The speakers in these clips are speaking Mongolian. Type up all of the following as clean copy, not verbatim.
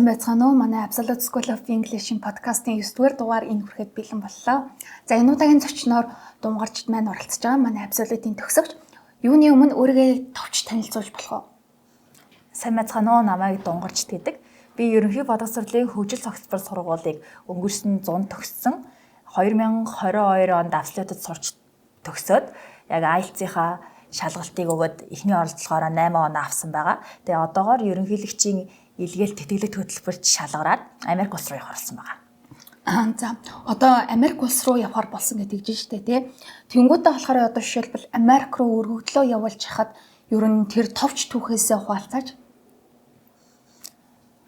байцгаана уу? Манай Absolute School of English-ийн подкастын 9-р дугаар энэ хүрэхэд бэлэн боллоо. За энэ удаагийн зочноор Думгарчд маань оролцож байгаа манай Absolute-ийн төгсөгч. Юуны өмнө өөрийгөө товч танилцуулж болох уу? Сайн байцгаана уу? Намайг Думгарчд гэдэг. Би ерөнхий боловсролын хөгжил цогцлбор сургуулийг өнгөрсөн 100 төгссөн. 2022 онд Absolute-д сурч төгсөөд яг IELTS-ийнхаа шалгалтыг өгөөд эхний оролдлогоороо 8 оноо авсан байгаа. Тэгээ одоогоор ерөнхийлөгчийн илгээл тэтгэлэг хөтөлбөрт шалгараад Америк улс руу явах болсон байгаа. За одоо Америк улс руу явахар болсон гэдэг чинь шүү дээ тий. Тэнгүүтээ болохоор одоо жишээлбэл Америк руу өргөгдлөө явуулж хахад ер нь тэр товч түүхээсээ хуваалцаач.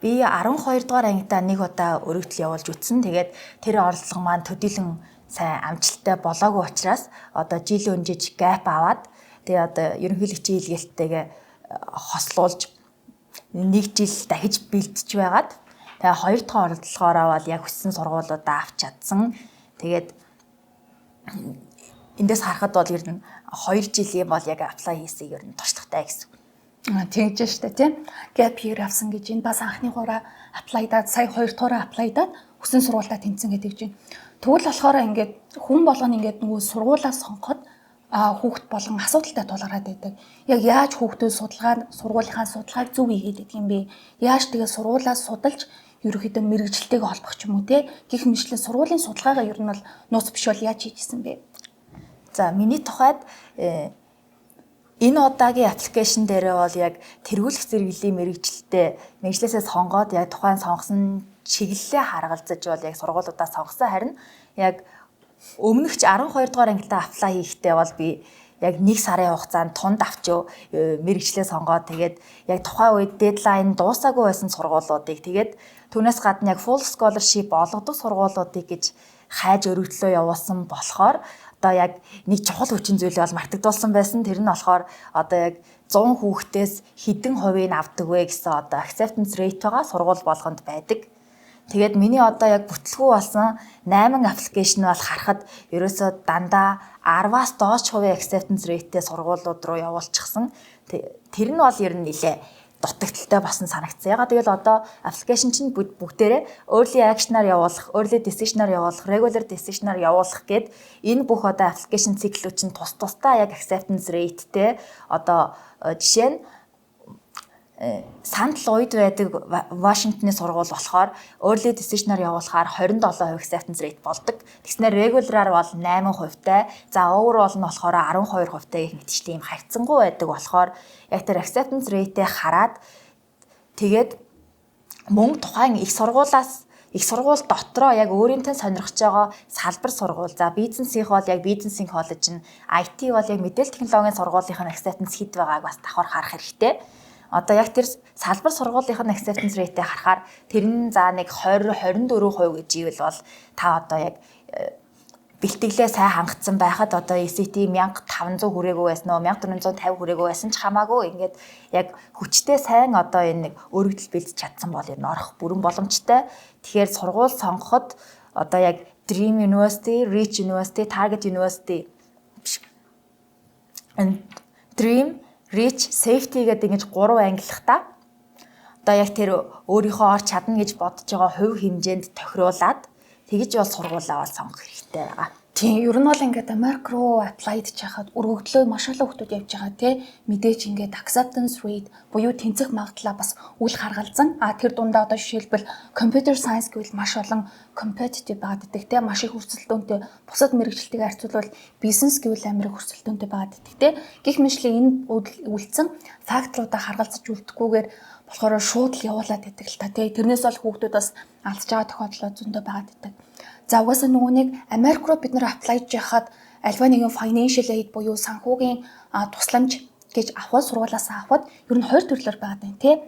Би 12 дугаар ангидаа нэг удаа өргөдөл явуулж үтсэн. Тэгээд тэр оролдлого маань төдийлөн сайн амжилттай болоогүй учраас одоо жил өнжиж гэп аваад тэгээ одоо ерөнхийлөгчийн илгээлттэйгээ хослуулж нэг жил дахиж бэлдэж байгаад тэгээ хоёр дахь оролдлогоороо бол яг хүссэн сургуулиудаа авч чадсан. Тэгээд эндээс харахад бол ер нь 2 жилийн бол яг apply хийсэй ер нь туршлагатай гэсэн. Тэгж штэ тий. Gap year авсан гэж энэ бас анхны гураа apply-даад сая 2 дуураа apply-даад хүссэн сургуультаа тэнцсэн гэдэг чинь. Тэгвэл болохоор ингээд хүн болгоно ингээд нөгөө сургуулаа сонгоход хүүхд болгон асуудалтай тулгараад байдаг. Яг яаж хүүхдүүд сургуулийнхаа судалгааг зөв хийгээд идэх юм бэ? Яаж тэгээ сургуулаас судалж ерөөхдөө мэрэгжилтэйг холбох ч юм уу те? Гэх мэтлэн сургуулийн судалгаагаа ер нь бол нууц биш бол яаж хийжсэн бэ? За миний тухайд энэ удаагийн аппликейшн дээрээ бол яг тэргүүлэх зэрэглэлийн мэрэгжлээсээ сонгоод яг тухайн сонгосон чиглэлээ харгалзаж бол яг сургуулиудаа сонгосон. Харин яг өмнөгч 12 дугаар ангидаа apply хийхдээ бол би яг 1 сарын хугацаанд тунд авчив мэрэгчлээ сонгоод тэгээд яг тухайн үед дедлайн дуусаагүй байсан сургуулиудыг тэгээд түүнээс гадна яг full scholarship олгодог сургуулиудыг гэж хайж өргөдлөө явуулсан болохоор одоо яг нэг чухал хүчин зүйл бол мартагдуулсан байсан. Тэр нь болохоор одоо яг 100 хүүхдээс хэдэн хувийг авдаг вэ гэсэн одоо acceptance rate байгаа сургууль болгонд байдаг. Тэгээд миний одоо яг бүтлгүү болсон 8 аппликейшн бол харахад ерөөсөө дандаа 10-аас доош хувийн acceptance rate-тэй сургуулиуд руу явуулчихсан. Тэр нь бол ер нь нэлээ дутагдaltaй басан санагдсан. Ягаад гэвэл одоо аппликейшн чинь бүгдээрээ early action-аар явуулах, early decision-аар явуулах, regular decision-аар явуулах гэд энэ бүх одоо аппликейшн циклүүд чинь тус-тусдаа яг acceptance rate-тэй одоо жишээ нь Санал Ллойд байдаг Вашингтоны сургууль болохоор early decision-аар явуулахаар 27% acceptance rate болдог. Тэгснээр regular-аар бол 8%-тай, за overall нь болохоор 12%-тай гэх мэтчлийн юм харьцангуй байдаг болохоор яг тэр acceptance rate-ийг хараад тэгээд мөн тухайн их сургууль дотроо яг өөрийнхөө сонирхож байгаа салбар сургууль. За бизнесийнх бол яг бизнесийн коллеж нь, IT бол яг мэдээлэл технологийн сургуулийнхын acceptance хэд байгааг бас давхар харах хэрэгтэй. Одоо яг тэр салбар сургуулийнхын acceptance rate-ийг харахаар тэр нь за нэг 20-24% гэж ивэл бол та одоо яг бэлтгэлээ сайн хангацсан байхад одоо SAT 1500 хүрээгүй байсан уу 1450 хүрээгүй байсан ч хамаагүй ингээд яг хүчтэй сайн одоо энэ нэг өргөдөл бэлдэж чадсан бол энэ орох бүрэн боломжтой. Тэгэхээр сургууль сонгоход одоо яг Dream University, Reach University, Target University Dream Reach, Safety гэдэг ингэж 3 ангилах та. Одоо яг тэр өөрийнхөө орч чадна гэж бодож байгаа хувь хэмжээнд тохируулаад тэгж бол сургуулаа бол сонгох хэрэгтэй байгаа. Тийм, ер нь бол ингээд Америк руу apply хийж хахад өргөгдлөө маш олон хүмүүс явж байгаа тий. Мэдээж ингээд acceptance rate буюу тэнцэх магадлал бас үл харгалзан. Тэр дундаа одоо жишээлбэл computer science гэвэл маш олон competitive байгаад идэх тий. Маш их өрсөлдөөнтэй бусад мэрэгчлэлтэйг харьцуулбал бизнес гэвэл амар их өрсөлдөөнтэй байгаад идэх тий. Гэх мэтлээ энэ үлдсэн факторуудаа харгалзаж үлдэхгүйгээр болохоор шууд л явуулаад идэг л та тий. Тэрнээс бол хүүхдүүд бас алдж байгаа тохиолдол зөндөө байгаад идэг. За угаасаа нөгөө нэг Америк руу бид нэр apply хийж яхад альва нэгэн financial aid буюу санхүүгийн тусламж гэж авах сургуулиас авахд ер нь 2 төрлөөр байгаа юм тий.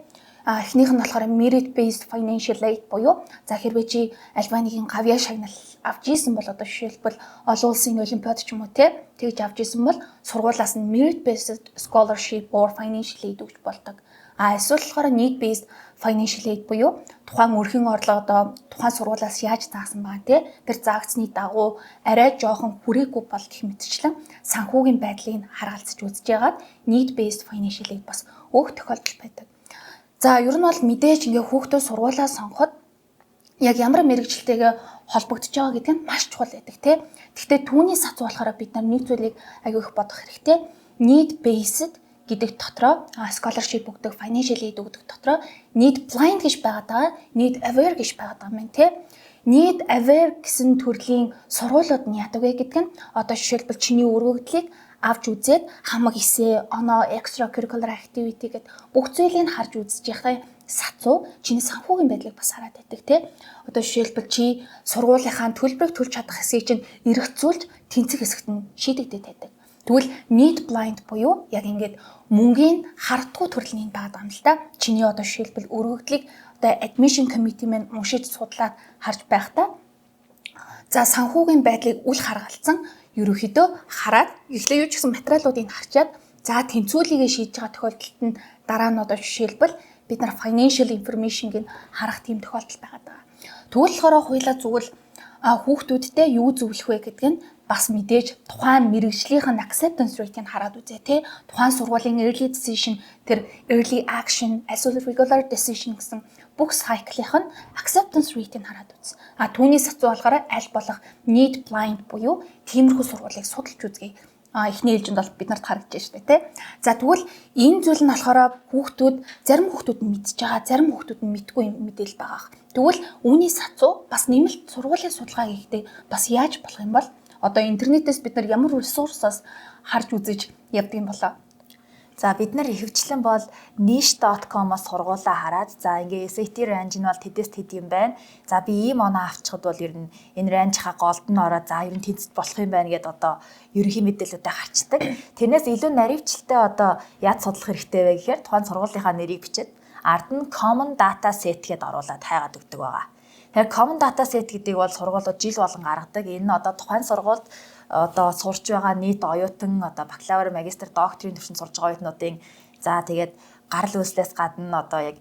Эхнийх нь болохоор merit based financial aid буюу за хэрвээ чи альва нэгэн гавьяа шагнал авч ийсэн бол одоо жишээлбэл олон улсын олимпиад ч юм уу тий тэгж авч ийсэн бол сургуулиас нь merit based scholarship or financial aid өгч болдог. Эсвэл болохоор need based financial aid буюу тухайн өрхийн орлого одоо тухайн сургуулиас яаж заасан байгаа тий тэр заагдсны дагуу арай жоохон хүрээгүй бол гэх мэтчлэн санхүүгийн байдлыг харгалзаж үзэж яагаад need based financial aid бас өөх тохиолдол байдаг. За ер нь бол мэдээж ингээ хүүхдээ сургуулаа сонгоход яг ямар мэрэгчлэлтэйгээ холбогдож байгаа гэдэг нь маш чухал байдаг тий. Гэхдээ түүний сац болохоор бид нар нэг зүйлийг аягүй их бодох хэрэгтэй. Need based гэдэг дотроо scholarship өгдөг, financial aid өгдөг дотроо need blind гэж байгаад байгаа, need aware гэж байгаад байгаа юм тий. Need aware гэсэн төрлийн сургуулиуд нь яадаг вэ гэдэг нь одоо жишээлбэл чиний өргөгдлийг авч үзээд хамаг эсээ, оноо, extra curricular activity гэдэг бүх зүйлийг харж үзэж яхаа сацуу чиний санхүүгийн байдлыг бас хараад байдаг тий. Одоо жишээлбэл чи сургуулийнхаа төлбөрийг төлж чадах хэсгийг чинь эргэцүүлж тэнцэх хэсэгт нь шийдэгдээд байдаг. Тэгвэл need blind буюу яг ингээд мөнгөний хардггүй төрлийн байгаа юм л да. Чиний одоо жишээлбэл өргөгдлийг одоо admission committee маань уншиж судлаад харж байхдаа за санхүүгийн байдлыг үл харгалзан ерөөхдөө хараад эхлээ юу ч гэсэн материалуудыг харчаад за тэнцвүүлгийг шийдэж байгаа тохиолдолд нь дараа нь одоо жишээлбэл бид нар financial information-ыг харах тийм тохиолдол байгаад байгаа. Тэгвэл болохоор хуулиа зүгэл хүүхдүүдтэй юу зөвлөх вэ гэдэг нь бас мэдээж тухайн мэрэгжлийнх нь acceptance rate-ийг хараад үзье тий. Тухайн сургуулийн early decision, тэр early action, эсвэл regular decision гэсэн бүх cycle-ийнх нь acceptance rate-ийг хараад үз. Түүний сацуу болохоор аль болох need blind буюу тиймэрхүү сургуулийг судалж үзье. Эхний ээлжинд бол бид нарт харагдаж штэ тий. За тэгвэл энэ зүйл нь болохоор зарим хүүхдүүд нь мэдж байгаа, зарим хүүхдүүд нь мэдгүй мэдээлэл байгаа. Тэгвэл үүний сацуу бас нэмэлт сургуулийн судалгаа хийхдээ бас яаж болох юм бол одоо интернетээс бид нар ямар ресурсаас харж үзэж явдаг юм болоо. За бид нар ихэвчлэн бол niche.com-оос сургуулаа хараад за ингээ SAT range нь бол тэдэс тэд юм байна. За би ийм оноо авчихад бол ер нь энэ range-ха голд нь ороод за ер нь тэнцэж болох юм байна гэдээ одоо ерөнхий мэдээлэлүүдээ харцдаг. Тэрнээс илүү наривчлалтай одоо яаж судлах хэрэгтэй вэ гэхээр тухайн сургуулийнхаа нэрийг бичээд ард нь common data set гэдээ оруулаад хайгаад өгдөг байгаа. Тэгэхээр common data set гэдэг бол сургуулиуд жил болгон гаргадаг. Энэ нь одоо тухайн сургуульд одоо сурч байгаа нийт оюутан одоо бакалавр, магистр, докторийн түвшинд сурж байгаа оюутнуудын за тэгээд гарал үүслээс гадна одоо яг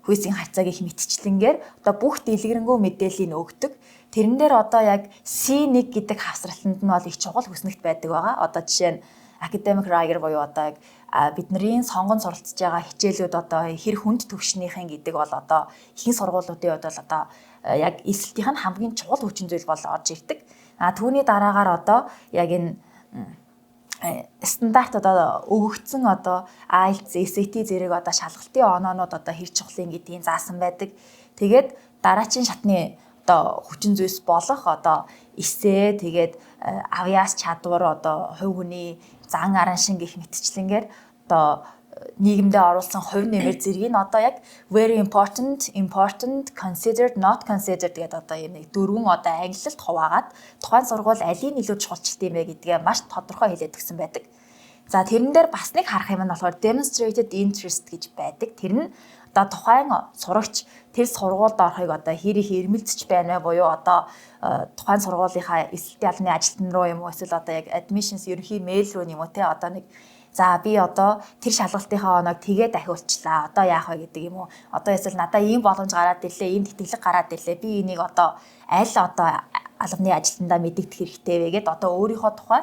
хүйсийн хацааг их мэтчлэнгээр одоо бүх дэлгэрэнгүй мэдээллийг өгдөг. Тэрэн дээр одоо яг C1 гэдэг хавсралтанд нь бол их чухал хүснэгт байдаг байгаа. Одоо жишээ нь academic rigor буюу одоо яг бидний сонгон суралцж байгаа хичээлүүд одоо хэр хүнд төвшнийхэн гэдэг бол одоо ихэнх сургуулиудын хувьд бол одоо яг эсэлтийнх нь хамгийн чухал хүчин зүйл бол орж ирдэг. Түүний дараагаар одоо яг энэ стандарт одоо өгөгдсөн одоо IELTS, SAT зэрэг одоо шалгалтын оноонууд одоо хэр чухал юм гэдгийг заасан байдаг. Тэгээд дараачийн шатны одоо хүчин зүйлс болох одоо эсээ тэгээд авьяас чадвар одоо хувь хүний зан аран шин гэх мэтчлэнгээр одоо нийгэмдээ оруулсан хувь нэмэр зэргийг одоо яг very important, considered, not considered гэдэг одоо юм нэг дөрвөн одоо англилд хуваагаад тухайн сургууль алийг илүү чухалчилт юм бэ гэдгээ маш тодорхой хэлээд өгсөн байдаг. За тэрэн дээр бас нэг харах юм нь болохоор demonstrated interest гэж байдаг. Тэр нь одоо тухайн сурагч тэр сургуульд орохыг одоо хэр их эрмэлзэж байна вэ буюу одоо тухайн сургуулийнхаа эсэлтийн албаны ажилтан руу юм уу эсвэл одоо яг admissions ерөнхий мэйл рүү юм уу те одоо нэг за би одоо тэр шалгалтынхаа оноог тэгээ дахиулчлаа. Одоо яах вэ гэдэг юм уу? Одоо эсвэл надаа ийм боломж гараад ирлээ, ийм тэтгэлэг гараад ирлээ. Би энийг одоо аль одоо албаны ажилтнаа мэдэгдэх хэрэгтэй вэ гэд одоо өөрийнхөө тухай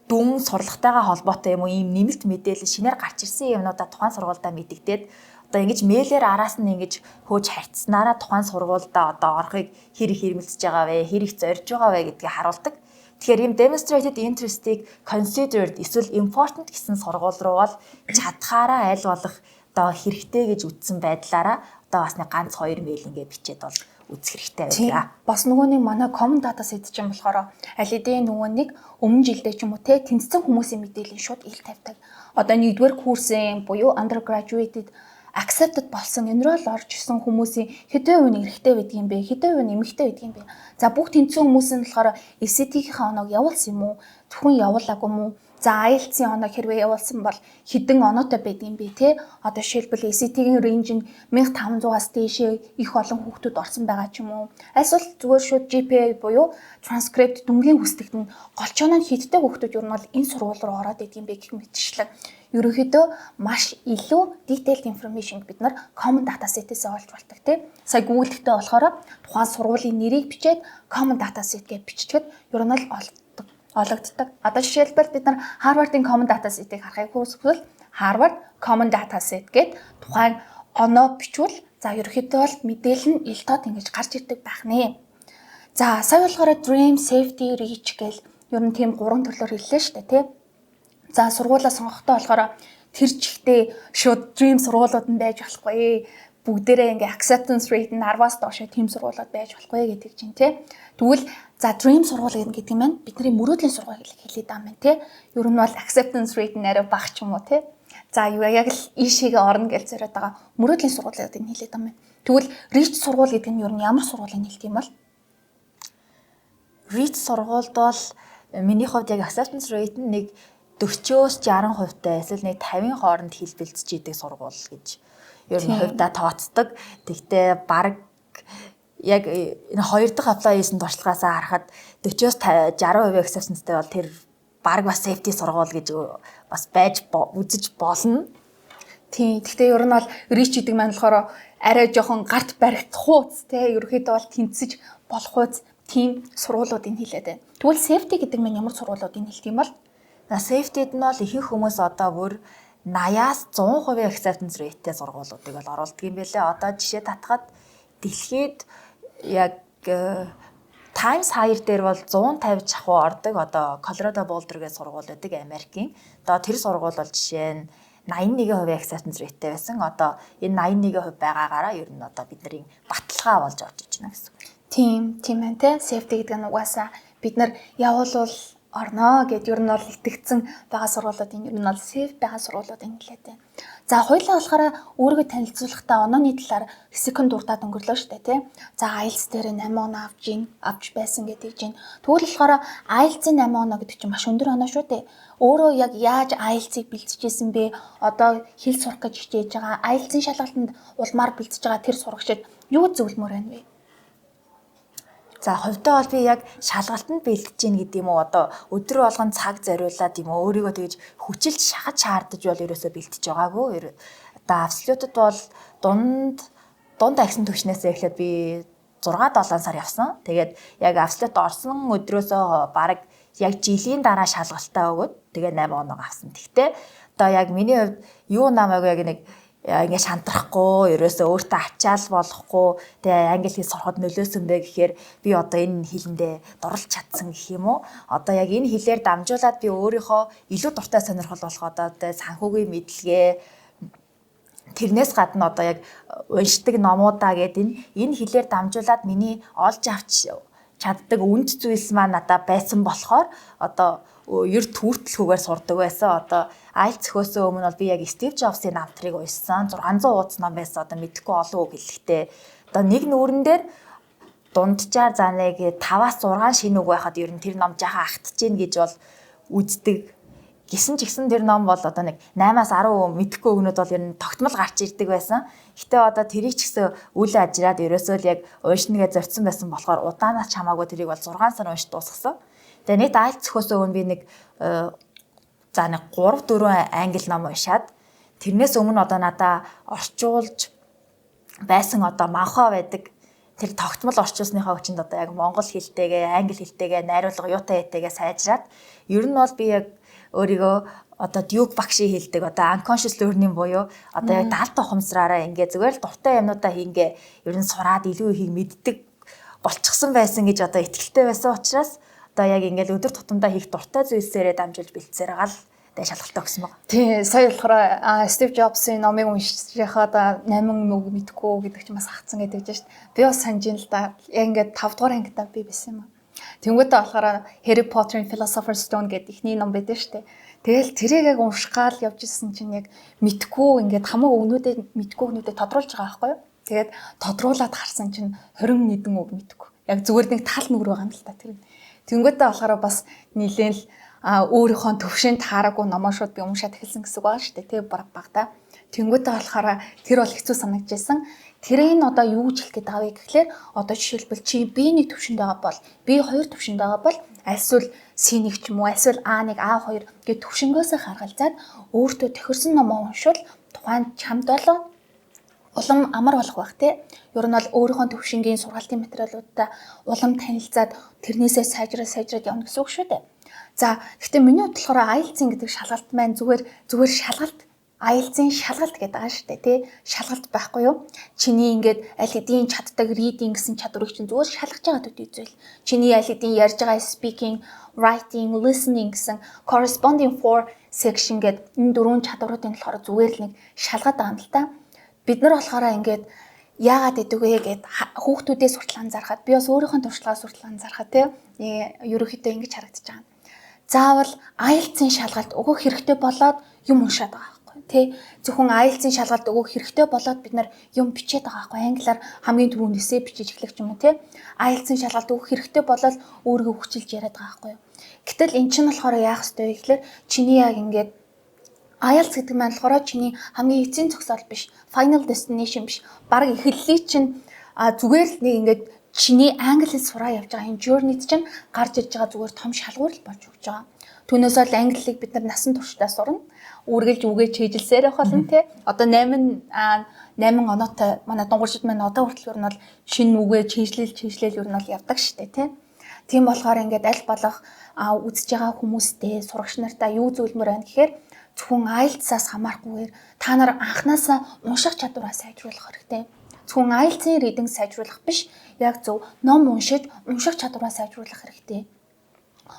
дүн сурлагатайгаа холбоотой юм уу ийм нэмэлт мэдээлэл шинээр гарч ирсэн юмнуудаа тухайн сургуульдаа мэдэгдээд одоо ингэж мэйлээр араас нь ингэж хөөж харьцснараа тухайн сургуульдаа одоо орохыг хэр их эрмэлзэж байгаа вэ, хэр их зорж байгаа вэ гэдгийг харуулдаг. Тэгэхээр ийм demonstrated interest-ийг considered эсвэл important гэсэн сургууль руу бол чадхаараа аль болох одоо хэрэгтэй гэж үзсэн байдлаараа одоо бас нэг ганц хоёр мэйл ингээ бичээд бол үзэх хэрэгтэй байна. Бас нөгөө нэг манай common data set чинь болохоор аль хэдийн нөгөө нэг өмнө жилдээ ч юм уу те тэнцсэн хүмүүсийн мэдээлэл шууд ил тавьдаг. Одоо нэгдүгээр курсын буюу undergraduated accepted болсон enroll орж ирсэн хүмүүсийн хэдэн үе нь эрэгтэй байдаг юм бэ? Хэдэн үе нь эмэгтэй байдаг юм бэ? За бүх тэнцсэн хүмүүс нь болохоор SAT-ийн оноог явуулсан юм уу? Зөвхөн явуулаагүй юм уу? За IELTS-ийн оноог хэрвээ явуулсан бол хэдэн оноотой байдаг юм бэ те? Одоо жишээлбэл SAT-ийн range нь 1500-аас дээшээ их олон хүүхдүүд орсон байгаа ч юм уу? Эсвэл зүгээр шууд GPA буюу transcript дүнгийн хүсдэгт нь голчооно нь хэдтэй хүүхдүүд юу нь бол энэ сургууль руу ороод идэг юм бэ гэх мэтчлэн ерөнхийдөө маш илүү detailed information бид нар common data set-ээс олж болдог тийм. Сая Google-тэй болохоор тухайн сургуулийн нэрийг бичээд common data set гэж биччихэд ер нь олгогддог. Одоо жишээлбэл бид нар Harvard-ийн common data set-ийг харахыг хүсвэл Harvard Common Data Set гээд тухайн оноо бичвэл за ерөөхдөө бол мэдээлэл нь ил тод ингэж гарч ирдэг байх нэ. За сая болохоор dream, safety, reach гэл ер нь тийм 3 төрлөөр хэллээ шүү дээ тий. За сургуулаа сонгохдоо болохоор тэр чигтээ шууд dream сургуулиуд нь байж болохгүй. Бүгдээрээ ингээ acceptance rate нь 10-аас доош тийм сургуулиуд байж болохгүй гэдэг чинь тий. Тэгвэл за dream сургууль гэдэг юм байна. Бидний мөрөөдлийн сургууль хэлээд байгаа юм тий. Ер нь бол acceptance rate нь арай бага ч юм уу тий. За юу яг л ийшээгээ орно гэж зориод байгаа мөрөөдлийн сургуулиудыг хэлээд байгаа юм. Тэгвэл reach сургууль гэдэг нь ер нь ямар сургуулийг хэлдэг юм бол? Reach сургуульд бол миний хувьд яг acceptance rate нь нэг 40-оос 60% таа эсвэл нэг 50-ын хооронд хэл бэлтжиж идэг сургууль гэж ер нь хувьдаа тооцдог. Тэгтээ баг яг энэ хоёр дахь apply хийсэн туршлагаас харахад 40-оос 60% acceptance-тэй бол тэр баг бас safety сургууль гэж бас байж үзэж болно. Тийм. Гэхдээ ер нь бол reach гэдэг маань болохоор арай жоохон гарт баригдах хууц те ерөөхдөө бол тэнцэж болох хууц тийм сургуулиудыг хэлээд байна. Тэгвэл safety гэдэг нь ямар сургуулиудыг хэлдэг юм бол? Safety-д нь бол ихэнх хүмүүс одоо бүр 80-аас 100% acceptance rate-тэй сургуулиудыг бол оруулдаг юм байлээ. Одоо жишээ татхад дэлхийд яг Times Higher дээр бол 150 жахуу ордог. Одоо Colorado Boulder гэх сургууль байдаг Америкийн. Одоо тэр сургууль бол жишээ нь 81% acceptance rateтэй байсан. Одоо энэ 81% байгаагаараа ер нь одоо бидний баталгаа болж орж иж байна гэсэн. Тийм байна те. Safety гэдэг нь угаасаа бид нар явуулвал орно гэд ер нь бол итгэцэн байгаа сургуулиудын ер нь бол safe байгаа сургуулиудын хэлээд байна. За хоёулаа болохоор өөрийгөө танилцуулахдаа онооны талаар секунд дуртаад өнгөрлөө шүү дээ тий. За IELTS дээр 8 оноо авч байсан гэдэг чинь. Тэгвэл болохоор IELTS-ийн 8 оноо гэдэг чинь маш өндөр оноо шүү дээ. Өөрөө яг яаж IELTS-ийг бэлтжижсэн бэ? Одоо хэл сурах гэж хичээж байгаа IELTS-ийн шалгалтанд улмаар бэлтжиж байгаа тэр сурагчид юу зөвлөмөр байна вэ? За хувьдаа бол би яг шалгалтанд бэлтэж гин гэдэг юм уу одоо өдөр болгон цаг зориулаад юм уу өөрийгөө тэгж хүчилж шахаж шаардаж бол ерөөсөө бэлтэж байгаагүй. Одоо абсолютд бол дунд агсан түвшнээс эхлээд би 6-7 сар явсан. Тэгээд яг абсолют орсон өдрөөсөө баг яг жилийн дараа шалгалтаа өгөөд тэгээд 8 оноо авсан. Тэгтээ одоо яг миний хувьд юу намайг яг нэг ингээ шантрахгүй, ерөөсөө өөртөө ачаал болохгүй, тэгээ англи хэл сурахад нөлөөсөн бэ гэхээр би одоо энэ хэлэндээ дурлж чадсан гэх юм уу? Одоо яг энэ хэлээр дамжуулаад би өөрийнхөө илүү дуртай сонирхол болох одоо санхүүгийн мэдлэгээ тэрнээс гадна одоо яг уншдаг номуудаа гэдэг энэ хэлээр дамжуулаад миний олж авч чаддаг үнд зүйлс маань надад байсан болохоор одоо ер түүртлэхүүгээр сурдаг байсан. Одоо IELTS зөхөөсөө өмнө бол би яг Steve Jobs-ийн намтрыг уншсан. 600 ууц ном байсан. Одоо мэдэхгүй олон үг хэлэхдээ. Одоо нэг нүүрэн дээр дунджаар за нэг 5-аас 6 шинэ үг байхад ер нь тэр ном жаахан ахтж гин гэж бол үздэг. Гисэн ч ихсэн тэр ном бол одоо нэг 8-аас 10 мэдэхгүй өгнөд бол ер нь тогтмол гарч ирдэг байсан. Гэтэ одоо тэрийг ч гэсэн үл ажраад ерөөсөө л яг уншныгээ зорьсон байсан болохоор удаанаас хамаагүй тэрийг бол 6 сар уншиж дуусгасан. Тэгээ нийт IELTS зөхөөсөө өмнө би нэг за нэг 3-4 англи ном уншаад тэрнээс өмнө одоо надаа орчуулж байсан одоо манхаа байдаг тэр тогтмол орчуулсныхаа хүчинд одоо яг монгол хэлтэйгээ англи хэлтэйгээ найруулга юутай хэттэйгээ сайжраад ер нь бол би яг өөрийгөө одоо Duke багшийн хэлдэг одоо unconscious learning буюу одоо яг даалт ухамсараараа ингээ зүгээр л дуртай юмнуудаа хийнгээ ер нь сураад илүү ихийг мэддэг болчихсон байсан гэж одоо итгэлтэй байсан учраас одоо яг ингээл өдөр тутамдаа хийх дуртай зүйлсээрээ дамжуулж бэлтсээр гал тэ шалгалтаа өгсөн баг. Тий, сая болохоор Steve Jobs-ийн номыг уншиж яхад 8 үг мэдгүй гэдэг чинь бас хатсан гэдэг чинь шүү дээ. Би бас санаж ин л да. Яг ингээд 5 дугаар ангидаа би байсан юм аа. Тэнгүүтээ болохоор Harry Potter-ийн Philosopher's Stone гэдэг ихний ном байдаг шүү дээ. Тэгэл тэрийг яг унших гал явж исэн чинь яг мэдгүй ингээд хамаг өгнүүдэд мэдгүй өгнүүдэд тодруулж байгаа байхгүй юу? Тэгээд тодруулаад харсан чинь 20 нэгэн үг мэдгүй. Яг зүгээр нэг тал нүгэр байгаа юм л та тэр. Тэнгүүтээ болохоор бас нилээн л өөрийнхөө төвшөнд таараагүй номоо шууд би уншаад эхэлсэн гэсэн үг байгаа шүү дээ. Тэг багтаа. Тэнгүүтээ болохоор тэр бол хэцүү санагдчихсан. Тэрийн одоо юу гэж хэлэх гээд байгаа вэ гэхлээр одоо жишээлбэл чи B1 төвшөнд байгаа бол B2 төвшөнд байгаа бол альсвал C1 ч юм уу альсвал A1 A2 гэх төвшнгөөсөө харгалзаад өөртөө тохирсон номоо уншвал тухайн чамд бол улам амар болох байх тий. Ер нь бол өөрийнхөө төвшингийн сургалтын материалуудтай улам танилцаад тэрнээсээ сайжраад явна гэсэн үг шүү дээ. За гэхдээ миний хувьд болохоор IELTS гэдэг шалгалт маань зүгээр шалгалт IELTS-ийн шалгалт гэдэг байгаа шүү дээ, тий. Шалгалт байхгүй юу? Чиний ингээд аль хэдийн чаддаг reading гэсэн чадварыг чинь зүгээр шалгаж байгаа төдий үзвэл. Чиний аль хэдийн ярьж байгаа speaking, writing, listening гэсэн corresponding for section гэдэг энэ дөрвөн чадваруудын болохоор зүгээр л нэг шалгаад байгаа юм л та. Бид нар болохоор ингээд яагаад гэдэг вэ гэд хүүхдүүдээс хүртэл анзаархад би бас өөрийнхөө туршлагаас хүртэл анзаархад тий. Ерөнхийдөө ингэж харагдаж байгаа. Заавал IELTS-ийн шалгалт өгөх хэрэгтэй болоод юм уншаад байгаа байхгүй тий. Зөвхөн IELTS-ийн шалгалт өгөх хэрэгтэй болоод бид нар юм бичээд байгаа байхгүй. Англиар хамгийн түрүүнд эссе бичиж эхлэх юм уу тий. IELTS-ийн шалгалт өгөх хэрэгтэй болоод өөрийгөө хүчилж яриад байгаа байхгүй. Гэтэл эн чинь болохоор яах ёстой вэ гэхээр чиний яг ингээд IELTS гэдэг нь болохоор чиний хамгийн эцсийн зогсоол биш, final destination биш. Бараг эхлэлийг чинь зүгээр л нэг ингээд чиний англи хэл сураа явж байгаа энэ journey чинь гарч ирж байгаа зүгээр том шалгуур л болж өгч байгаа. Түүнээсөө л англиг бид нар насан туршдаа сурна. Үргэлж үгээ чийжилсээр явах болно тий. Одоо 8 оноотой манай дунгуйчид маань одоо хүртэл ер нь бол шинэ үгээ чийжлэл ер нь бол явдаг штэ тий. Тийм болохоор ингээд аль болох үзэж байгаа хүмүүстэй сурагч нартаа юу зөвлөмөр байна гэхээр зөвхөн IELTS-аас хамаарахгүйгээр та нар анханасаа унших чадвараа сайжруулах хэрэгтэй. Зөвхөн IELTS-ийн reading сайжруулах биш, яг зөв ном уншиж унших чадвараа сайжруулах хэрэгтэй.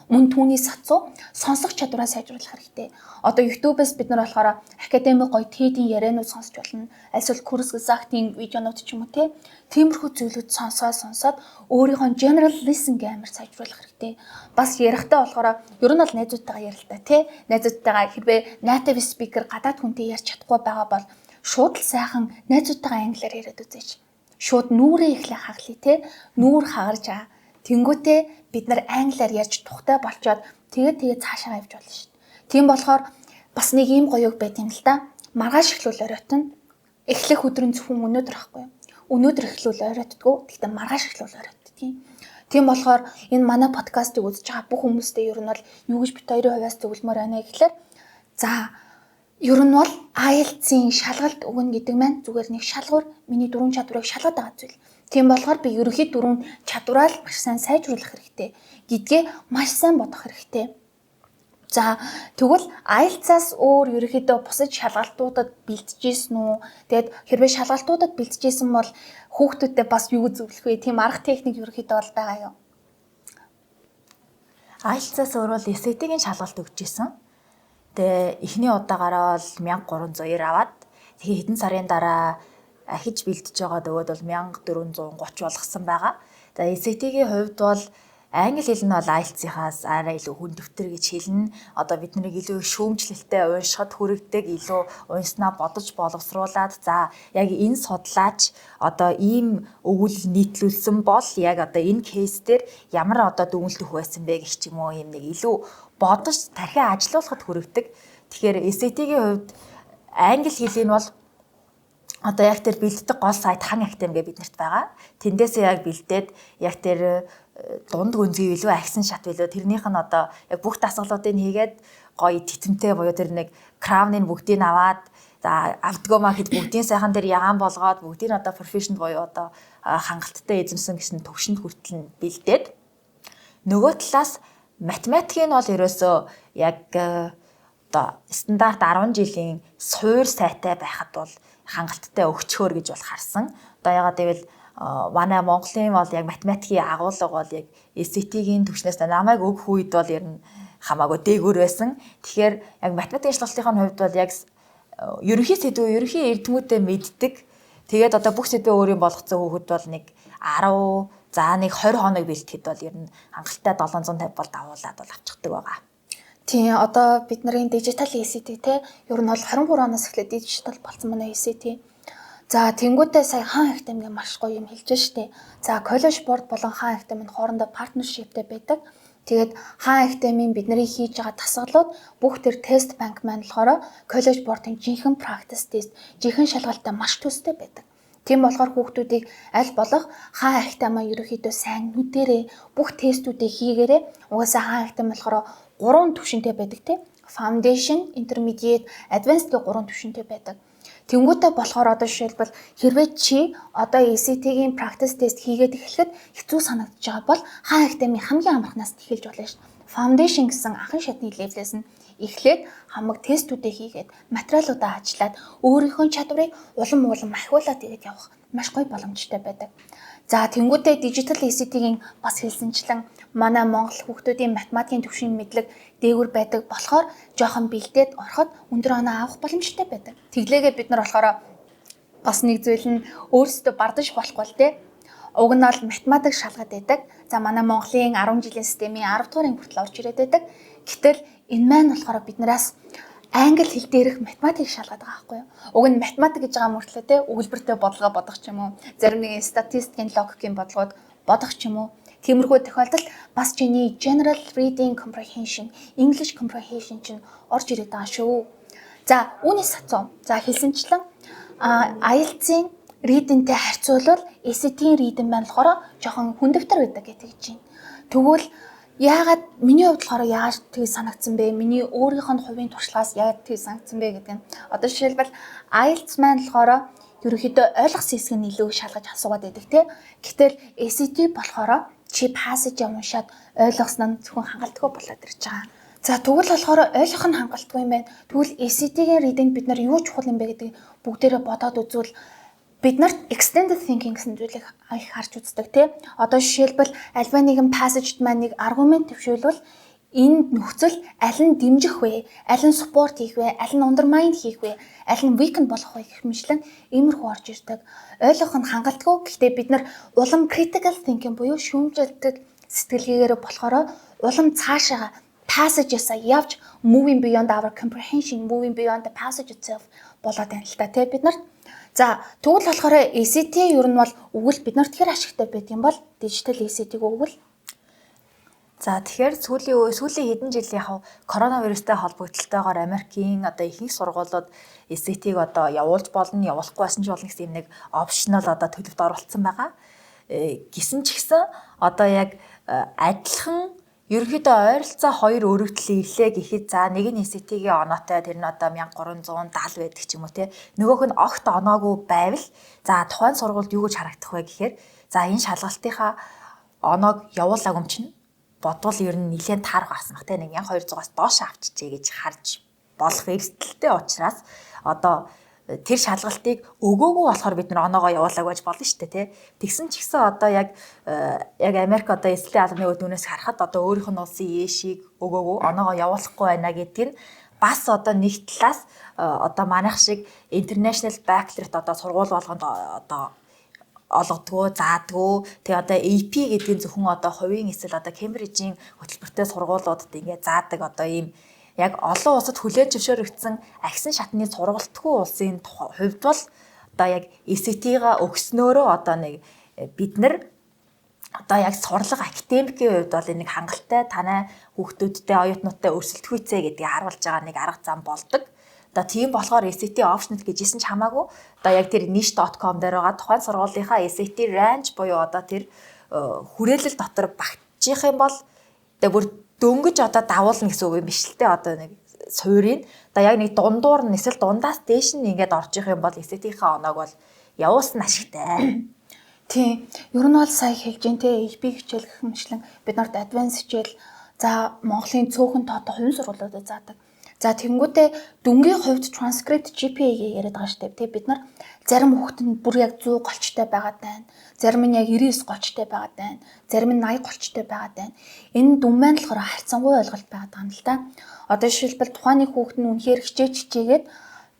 Мөн түүний сацуу сонсох чадвараа сайжруулах хэрэгтэй. Одоо YouTube-ээс бид нар болохоор академик гоё TED-ийн ярианууд сонсч болно. Эсвэл Kurzgesagtийн видеонууд ч юм уу те. Тиймэрхүү зүйлүүд сонсоод өөрийнхөө general listening амар сайжруулах хэрэгтэй. Бас ярихдаа болохоор ер нь бол найзуудтайгаа ярилтаа те. Найзуудтайгаа хэрвээ native speaker гадаад хүнтэй ярьж чадахгүй байгаа бол шууд л сайхан найзуудтайгаа англиар яриад үзээч. Шууд нүрээ эхлэх хаглая те. Нүур хагарч тэнгүүтээ бид нар англиар ярьж тухтай болчоод тэгээд цаашаа явж болно шүү дээ. Тийм болохоор бас нэг ийм гоёг байт юм л да. Маргааш эхлүүл оройтно. Эхлэх өдөр нь зөвхөн өнөөдөр ахгүй юу? Өнөөдөр эхлүүл оройтдгоо. Гэхдээ маргааш эхлүүл оройтдгийг. Тийм болохоор энэ манай подкастыг үзэж байгаа бүх хүмүүстээ ер нь бол юу гэж бит хоёрын хувьас зөвлөмөр байна гэхлээр за ер нь бол IELTS-ийн шалгалт өгнө гэдэг маань зүгээр нэг шалгуур миний дөрвөн чадварыг шалгаад байгаа зүйл. Тийм болохоор би ерөнхий дөрвөн чадвараа л маш сайн сайжруулах хэрэгтэй гэдгээ маш сайн бодох хэрэгтэй. За тэгвэл IELTS-аас өөр ерөнхийдөө бусад шалгалтуудад бэлтжижсэн үү? Тэгээд хэрвээ шалгалтуудад бэлтжижсэн бол хүүхдүүдэд бас юу зөвлөх вэ? Тийм арга техник ерөнхийдөө бол байгаа юу? IELTS-аас өөр бол SAT-ийн шалгалт өгчээсэн. Тэгээ эхний удаагаараа бол 1300-аар аваад тэгээ хэдэн сарын дараа ахиж бэлтэж байгаад өгөөд бол 1430 болгосон байгаа. За SAT-ийн хувьд бол англи хэл нь бол IELTS-ийнхаас арай илүү хүн дэвтэр гэж хэлнэ. Одоо бид нарыг илүү шүүмжлэлтэй уншихад хүрэгдэг, илүү унснаа бодож боловсруулад за яг энэ судлаач одоо ийм өгүүлэл нийтлүүлсэн бол яг одоо энэ кейс дээр ямар одоо дүгнэлт өгөх байсан бэ гэх ч юм уу юм нэг илүү бодож тархиа ажилуулахад хүрэгдэг. Тэгэхээр SAT-ийн хувьд англи хэлийг нь бол одоо яг тэр бэлддэг гол сайт хан актем гэж биднэрт байгаа. Тэндээсээ яг бэлдээд яг тэр дунд гүнзгий илүү агсан шат билүү тэрнийх нь одоо яг бүх дасгалуудыг хийгээд гоё титэмтэй буюу тэр нэг крауныг бүгдийг аваад за автгома хэд бүгдийн сайхан дээр ягаан болгоод бүгдийг одоо профешн буюу одоо хангалттай эзэмсэн гэсэн төвшөнд хүртэл бэлдээд нөгөө талаас математикийн бол ерөөсөө яг одоо стандарт 10 жилийн суур сайтай байхад бол хангалттай өгчхөр гэж бол харсан. Одоо ягаад гэвэл манай Монголын бол яг математикийн агуулга бол яг SAT-ийн түвшнээс намайг өгөх үед бол ер нь хамаагүй дээгүүр байсан. Тэгэхээр яг математикийн шалгалтын хувьд бол яг ерөнхий сэдвээ ерөнхий эрдэмүүдээ мэддэг. Тэгээд одоо бүх сэдвээ өөрийн болгоцсон хүүхэд бол нэг 10 за нэг 20 хоног бэлтгэхэд бол ер нь хангалттай 750 бол давуулаад бол авчихдаг байгаа. Тийм одоо бид нарын дижитал SAT те ер нь бол 23 оноос эхлээд дижитал болсон манай SAT. За тэнгуүтээ сая хаан актемийн маш гоё юм хэлж штэ. За коллеж борд болон хаан актем нь хоорондоо партнершиптэй байдаг. Тэгээд хаан актемийн бидний хийж байгаа дасгалууд бүх тэр тест банк маань болохоор коллеж бордын жинхэнэ practice тест, жинхэнэ шалгалтаа маш төстэй байдаг. Тийм болохоор хүүхдүүдийг аль болох хаан актемаа ерөөхдөө сайн нүдэрээ бүх тестүүдийг хийгээрээ угаасаа хаан актем болохоор 3 түвшинтэй байдаг тийм. Foundation, Intermediate, Advanced гэх 3 түвшинтэй байдаг. Тэнгүүтээ болохоор одоо жишээлбэл хэрвээ чи одоо SAT-ийн practice test хийгээд эхлэхэд хэцүү санагдаж байгаа бол хаан актемийн хамгийн амархнаас эхэлж болно шүү дээ. Foundation гэсэн анхан шатны левелээс нь эхлээд хамаг тестүүдээ хийгээд материалуудаа ажиллаад өөрийнхөө чадварыг улам ахиулаад ирээд явах маш гоё боломжтой байдаг. За тэнгуүтээ дижитал ECT-ийн бас хэлсэнчлэн манай Монгол хүүхдүүдийн математикийн төвшин мэдлэг дээгүүр байдаг болохоор жоохон бэлдээд ороход өндөр оноо авах боломжтой байдаг. Тэглээгээ бид нар болохоор бас нэг зүйл нь өөрсдөө бардаж болохгүй л дээ. Уг нь бол математик шалгаад байдаг. За манай Монголын 10 жилийн системийн 10 дугаар анги хүртэл орж ирээд байдаг. Гэтэл энэ маань болохоор биднээс англи хэл дээрх математик шалгаад байгаа байхгүй юу? Уг нь математик гэж байгаа мөртлөө те өгүүлбэртэй бодлого бодох ч юм уу, зарим нэгэн статистикийн логикийн бодлогод бодох ч юм уу. Тиймэрхүү тохиолдолд бас чиний general reading comprehension, English comprehension чинь орж ирээд байгаа шүү. За үүнээс хацуу. За хэлсэнчлэн IELTS-ийн reading-тэй харьцуулбал SAT-ийн reading маань болохоор жоохон хүндэвтэр байдаг гэдэг чинь. Тэгвэл яагаад миний хувьд болохоор яаж тийг санагдсан бэ? Миний өөрийнх нь хувийн туршлагаас яаж тийг санагдсан бэ гэдэг нь одоо жишээлбэл IELTS маань болохоор ерөнхийдөө ойлгосон хэсэг нь илүү шалгаж асуугаад байдаг тийм. Гэтэл SAT болохоор чи passage уншаад ойлгосон нь зөвхөн хангалтгүй болоод ирж байгаа. За тэгвэл болохоор ойлгох нь хангалтгүй юм байна. Тэгвэл SAT-ийн reading бид нар юу чухал юм бэ гэдэг бүгдээрээ бодоод үзвэл бид нарт extended thinking гэсэн зүйлийг их харж үздэг тийм. Одоо жишээлбэл альва нэгэн passage-д маань нэг аргумент төвшүүлвэл энэ нөхцөл аль нь дэмжих вэ, аль нь support хийх вэ, аль нь undermine хийх вэ, аль нь weaken болох вэ гэх мэтлэн иймэрхүү орж ирдэг. Ойлгох нь хангалтгүй. Гэхдээ бид нар улам critical thinking буюу шүүмжилдэг сэтгэлгээгээр болохоор улам цаашаа passage-аас явж moving beyond our comprehension, moving beyond the passage itself болоод байна л та тийм бид нарт. За тэгвэл болохоор ECT ер нь бол өгвөл бид нарт тэр ашигтай байдаг юм бол дижитал ECT-г өгвөл. За тэгэхээр сүүлийн хэдэн жил яг коронавирустай холбогдлолтойгоор Америкийн одоо ихэнх сургуулиуд ECT-г одоо явуулж болно, явуулахгүй байсан ч болно гэсэн нэг опшнл одоо төлөвт оруулсан байгаа. Гисэн ч гэсэн одоо яг адилхан ерөнхийдөө ойролцоо хоёр өргөдөл ирлээ гэхэд за нэг нь ECT-гийн оноотой тэр нь одоо 1370 байдаг ч юм уу те. Нөгөөх нь огт оноогүй байвал за тухайн сургуульд юу гэж харагдах вэ гэхээр за энэ шалгалтынхаа оноог явуулаагүй юм чинь бодвол ер нь нэлээд таар гарсан баг те 1200-аас доош авчижээ гэж харж болох эрсдэлтэй учраас одоо тэр шалгалтыг өгөөгүй болохоор бид нар оноогоо явуулаагүй гэж болно шүү дээ тий. Тэгсэн ч гэсэн одоо яг Америк одоо эслийн албаны үднээс харахад одоо өөрийнх нь улсын ээшийг өгөөгүй оноогоо явуулахгүй байна гэдгийг нь бас одоо нэг талаас одоо манайх шиг international baccalaureate одоо сургууль болгонд одоо олгодгоо, заадгоо. Тэгээ одоо AP гэдэг нь зөвхөн одоо хувийн эсвэл одоо Кембрижийн хөтөлбөртэй сургуулиудад ингээд заадаг одоо ийм яг олон улсад хүлээн зөвшөөрөгдсөн агсан шатны сургалтгүй улсын хувьд бол одоо яг ECT-га өгснөөрөө одоо нэг бид нар одоо яг сурлага академикийн хувьд бол энэ хангалттай танай хүүхдүүдтэй оюутнуудтай өрсөлдөхүйцээ гэдгийг харуулж байгаа нэг арга зам болдог. Одоо тийм болохоор ECT optional гэжсэн ч хамаагүй одоо яг тэр niche.com дээр байгаа тухайн сургуулийнхаа ECT range буюу одоо тэр хүрээлэл дотор багтчих юм бол тэгээ бүр дөнгөж одоо давуулна гэсэн үг юм биш л те одоо нэг суурийг одоо яг нэг дундуур нь эсвэл дундаас дээш нь ингээд орж ирэх юм бол ECT-ийн оноог бол явуулсан ашигтай. Тийм. Ер нь бол сая хэлж дээ те HP хичээл гэх мэтлэн бид нарт advanced хичээл за Монголын цөөхөн тоотой хувийн сургуулиудад заадаг. За тэнгуүтээ дүнгийн хувьд transcript GPA-г яриад байгаа шүү дээ. Тэ бид нар зарим хүүхдэд бүр яг 100 голчтой байгаад байна. Зарим нь яг 99 голчтой байгаад байна. Зарим нь 80 голчтой байгаад байна. Энэ дүн маань болохоор харьцангуй ойлголт байгаад байгаа юм л та. Одоо жишээлбэл тухайн хүүхэд нь үнэхээр хичээгээд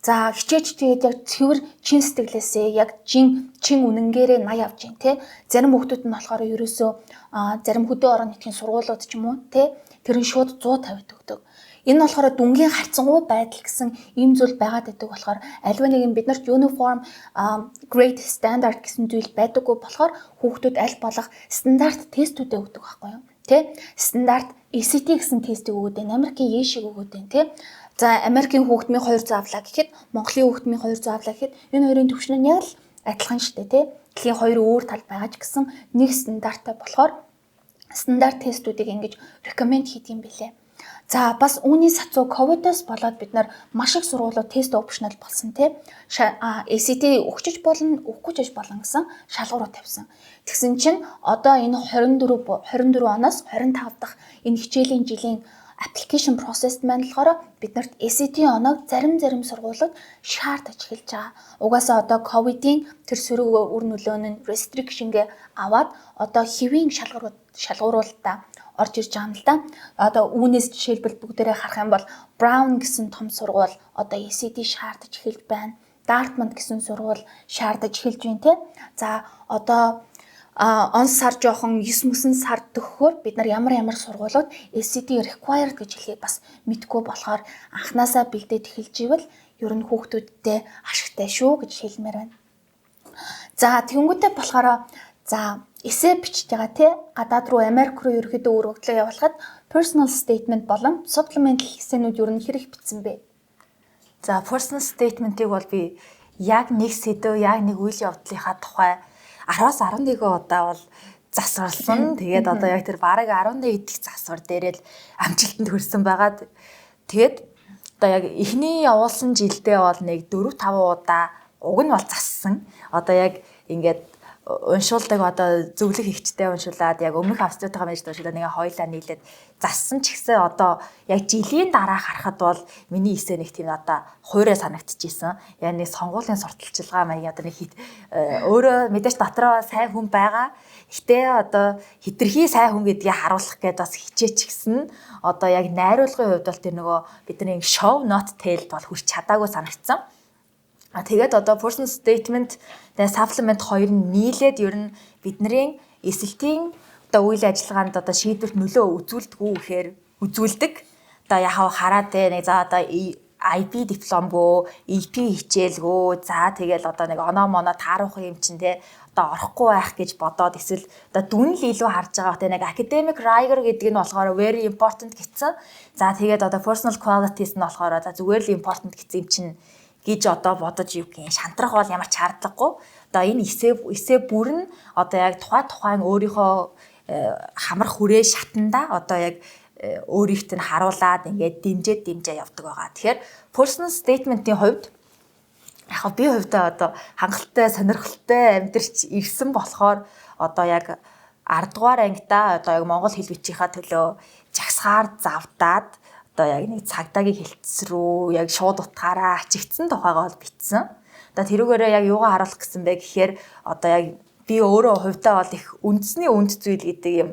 за хичээгээд яг цэвэр чин сэтгэлээсээ яг чин үнэнгээрээ 80 авч जैन тэ. Зарим хүүхдүүд нь болохоор ерөөсөө зарим хөдөө орон нутгийн сургуулиуд ч юм уу тэ тэр нь шууд 150 өгдөг. Энэ болохоор дүнгийн харьцангуй байдал гэсэн ийм зүйл байгаад байдаг болохоор альва нэг нь биднэрт uniform grade standard гэсэн зүйл байдаггүй болохоор хүүхдүүд аль болох стандарт тестүүдээ өгдөг байхгүй юу? Тэ? Стандарт ECT гэсэн тестийг өгöd байна. Америкийн ESH-ийг өгöd байна, тэ? За Америкийн хүүхдмийн 200 авлаа гэхэд Монголын хүүхдмийн 200 авлаа гэхэд энэ хоёрын түвшин нь яг л адилхан шүү дээ, тэ? Дэлхийн хоёр өөр тал байгаа ч гэсэн нэг стандарттай болохоор стандарт тестүүдийг ингэж recommend хийдэг юм билээ. За бас үүний сацуу ковидоос болоод бид нар маш их сургуулиуд тест опшнл болсон тийм ACT өгчөж болно, өгөхгүй ч болно гэсэн шалгуур тавьсан. Тэгсэн чинь одоо энэ 24 оноос 25 дахь энэ хичээлийн жилийн application process маань болохоор биднэрт SAT оноог зарим сургуулиуд шаардаж эхэлж байгаа. Угаасаа одоо ковидын тэр сөрөг үр нөлөө нь restriction-гээ аваад одоо хэвийн шалгууруулалтаа орж ирж байгаа юм л да. Одоо үүнээс жишээлбэл бүгдээрээ харах юм бол Brown гэсэн том сургууль одоо SAT шаардаж эхэлж байна. Dartmouth гэсэн сургууль шаардаж эхэлж байна те. За одоо он сар жоохон 9 сар төгөхөөр бид нар ямар сургуулиуд SAT required гэж хэлхийг бас мэдгүй болохоор анханасаа бэлдээд эхэлж ивэл ер нь хүүхдүүдтэй ашигтай шүү гэж хэлмээр байна. За тэгэнгүүтээ болохоор за эссе бичиж байгаа те гадаад руу Америк руу ерөөдөө өргөдлөө явуулахад personal statement болон supplemental эссенүүд ер нь хэрэг бичсэн бэ? За personal statement-ийг бол би яг нэг сэдв, яг нэг үйл явдлынхаа тухай 10-аас 11 удаа бол засварлсан. Тэгээд одоо яг тэр бараг 11 дэх засвар дээрээ л амжилтанд хүрсэн байгаа. Тэгээд одоо яг эхний явуулсан жилдээ бол нэг 4-5 удаа уг нь бол зассан. Одоо яг ингээд уншуулдаг одоо зөвлөх ихчтэй уншуулад яг өмнөх авструудаа мэж уншуулад нэг хоёлаа нийлээд зассан ч гэсэн одоо яг жилийн дараа харахад бол миний эсээ нэг тийм одоо хуурай санагдчихсэн. Яг нэг сонгуулийн сурталчилгаа маяг одоо нэг өөрөө мэдээж дотроо сайн хүн байгаа. Гэтэ одоо хитрхи сайн хүн гэдгийг харуулах гээд бас хичээч гисэн. Одоо яг найруулгын хувьд бол тэр нөгөө бидний show not tell бол хүрч чадаагүй санагдсан. Тэгээд одоо personal statement, тэгээд supplement хоёр нь нийлээд ер нь бидний эсэлтийн одоо үйл ажиллагаанд одоо шийдвэрт нөлөө үзүүлдэггүй гэхээр үзүүлдэг. Одоо яхаа хараад нэг за одоо IP дипломгөө, EP хичээлгөө, за тэгэл одоо нэг оноо моно тааруулах юм чинь те одоо орохгүй байх гэж бодоод эсвэл одоо дүнл илүү харж байгаа те нэг academic rigor гэдэг нь болохоор very important гэсэн. За тэгээд одоо personal qualities нь болохоор за зүгээр л important гэсэн юм чинь гэж одоо бодож юу гэх юм шантрах бол ямар ч шаардлагагүй. Одоо энэ эсээ бүр нь одоо яг тухайн өөрийнхөө хамрах хүрээ шатанда одоо яг өөрийгт нь харуулад ингээд дэмжээ явдаг байгаа. Тэгэхээр personal statement-ийн хувьд яг би хувьдаа одоо хангалттай, сонирхолтой амьдарч ирсэн болохоор одоо яг 10 дугаар ангидаа одоо яг монгол хэл бичийнхаа төлөө жагсгаар завдаад одоо яг нэг цагдаагийн хэлтс рүү яг шууд утгаараа ачигдсан тухайгаа бол бичсэн. Одоо тэрүүгээрээ яг юугаа харуулах гэсэн бэ гэхээр одоо яг би өөрөө хувьдаа бол их үндэсний үнд зүйл гэдэг юм.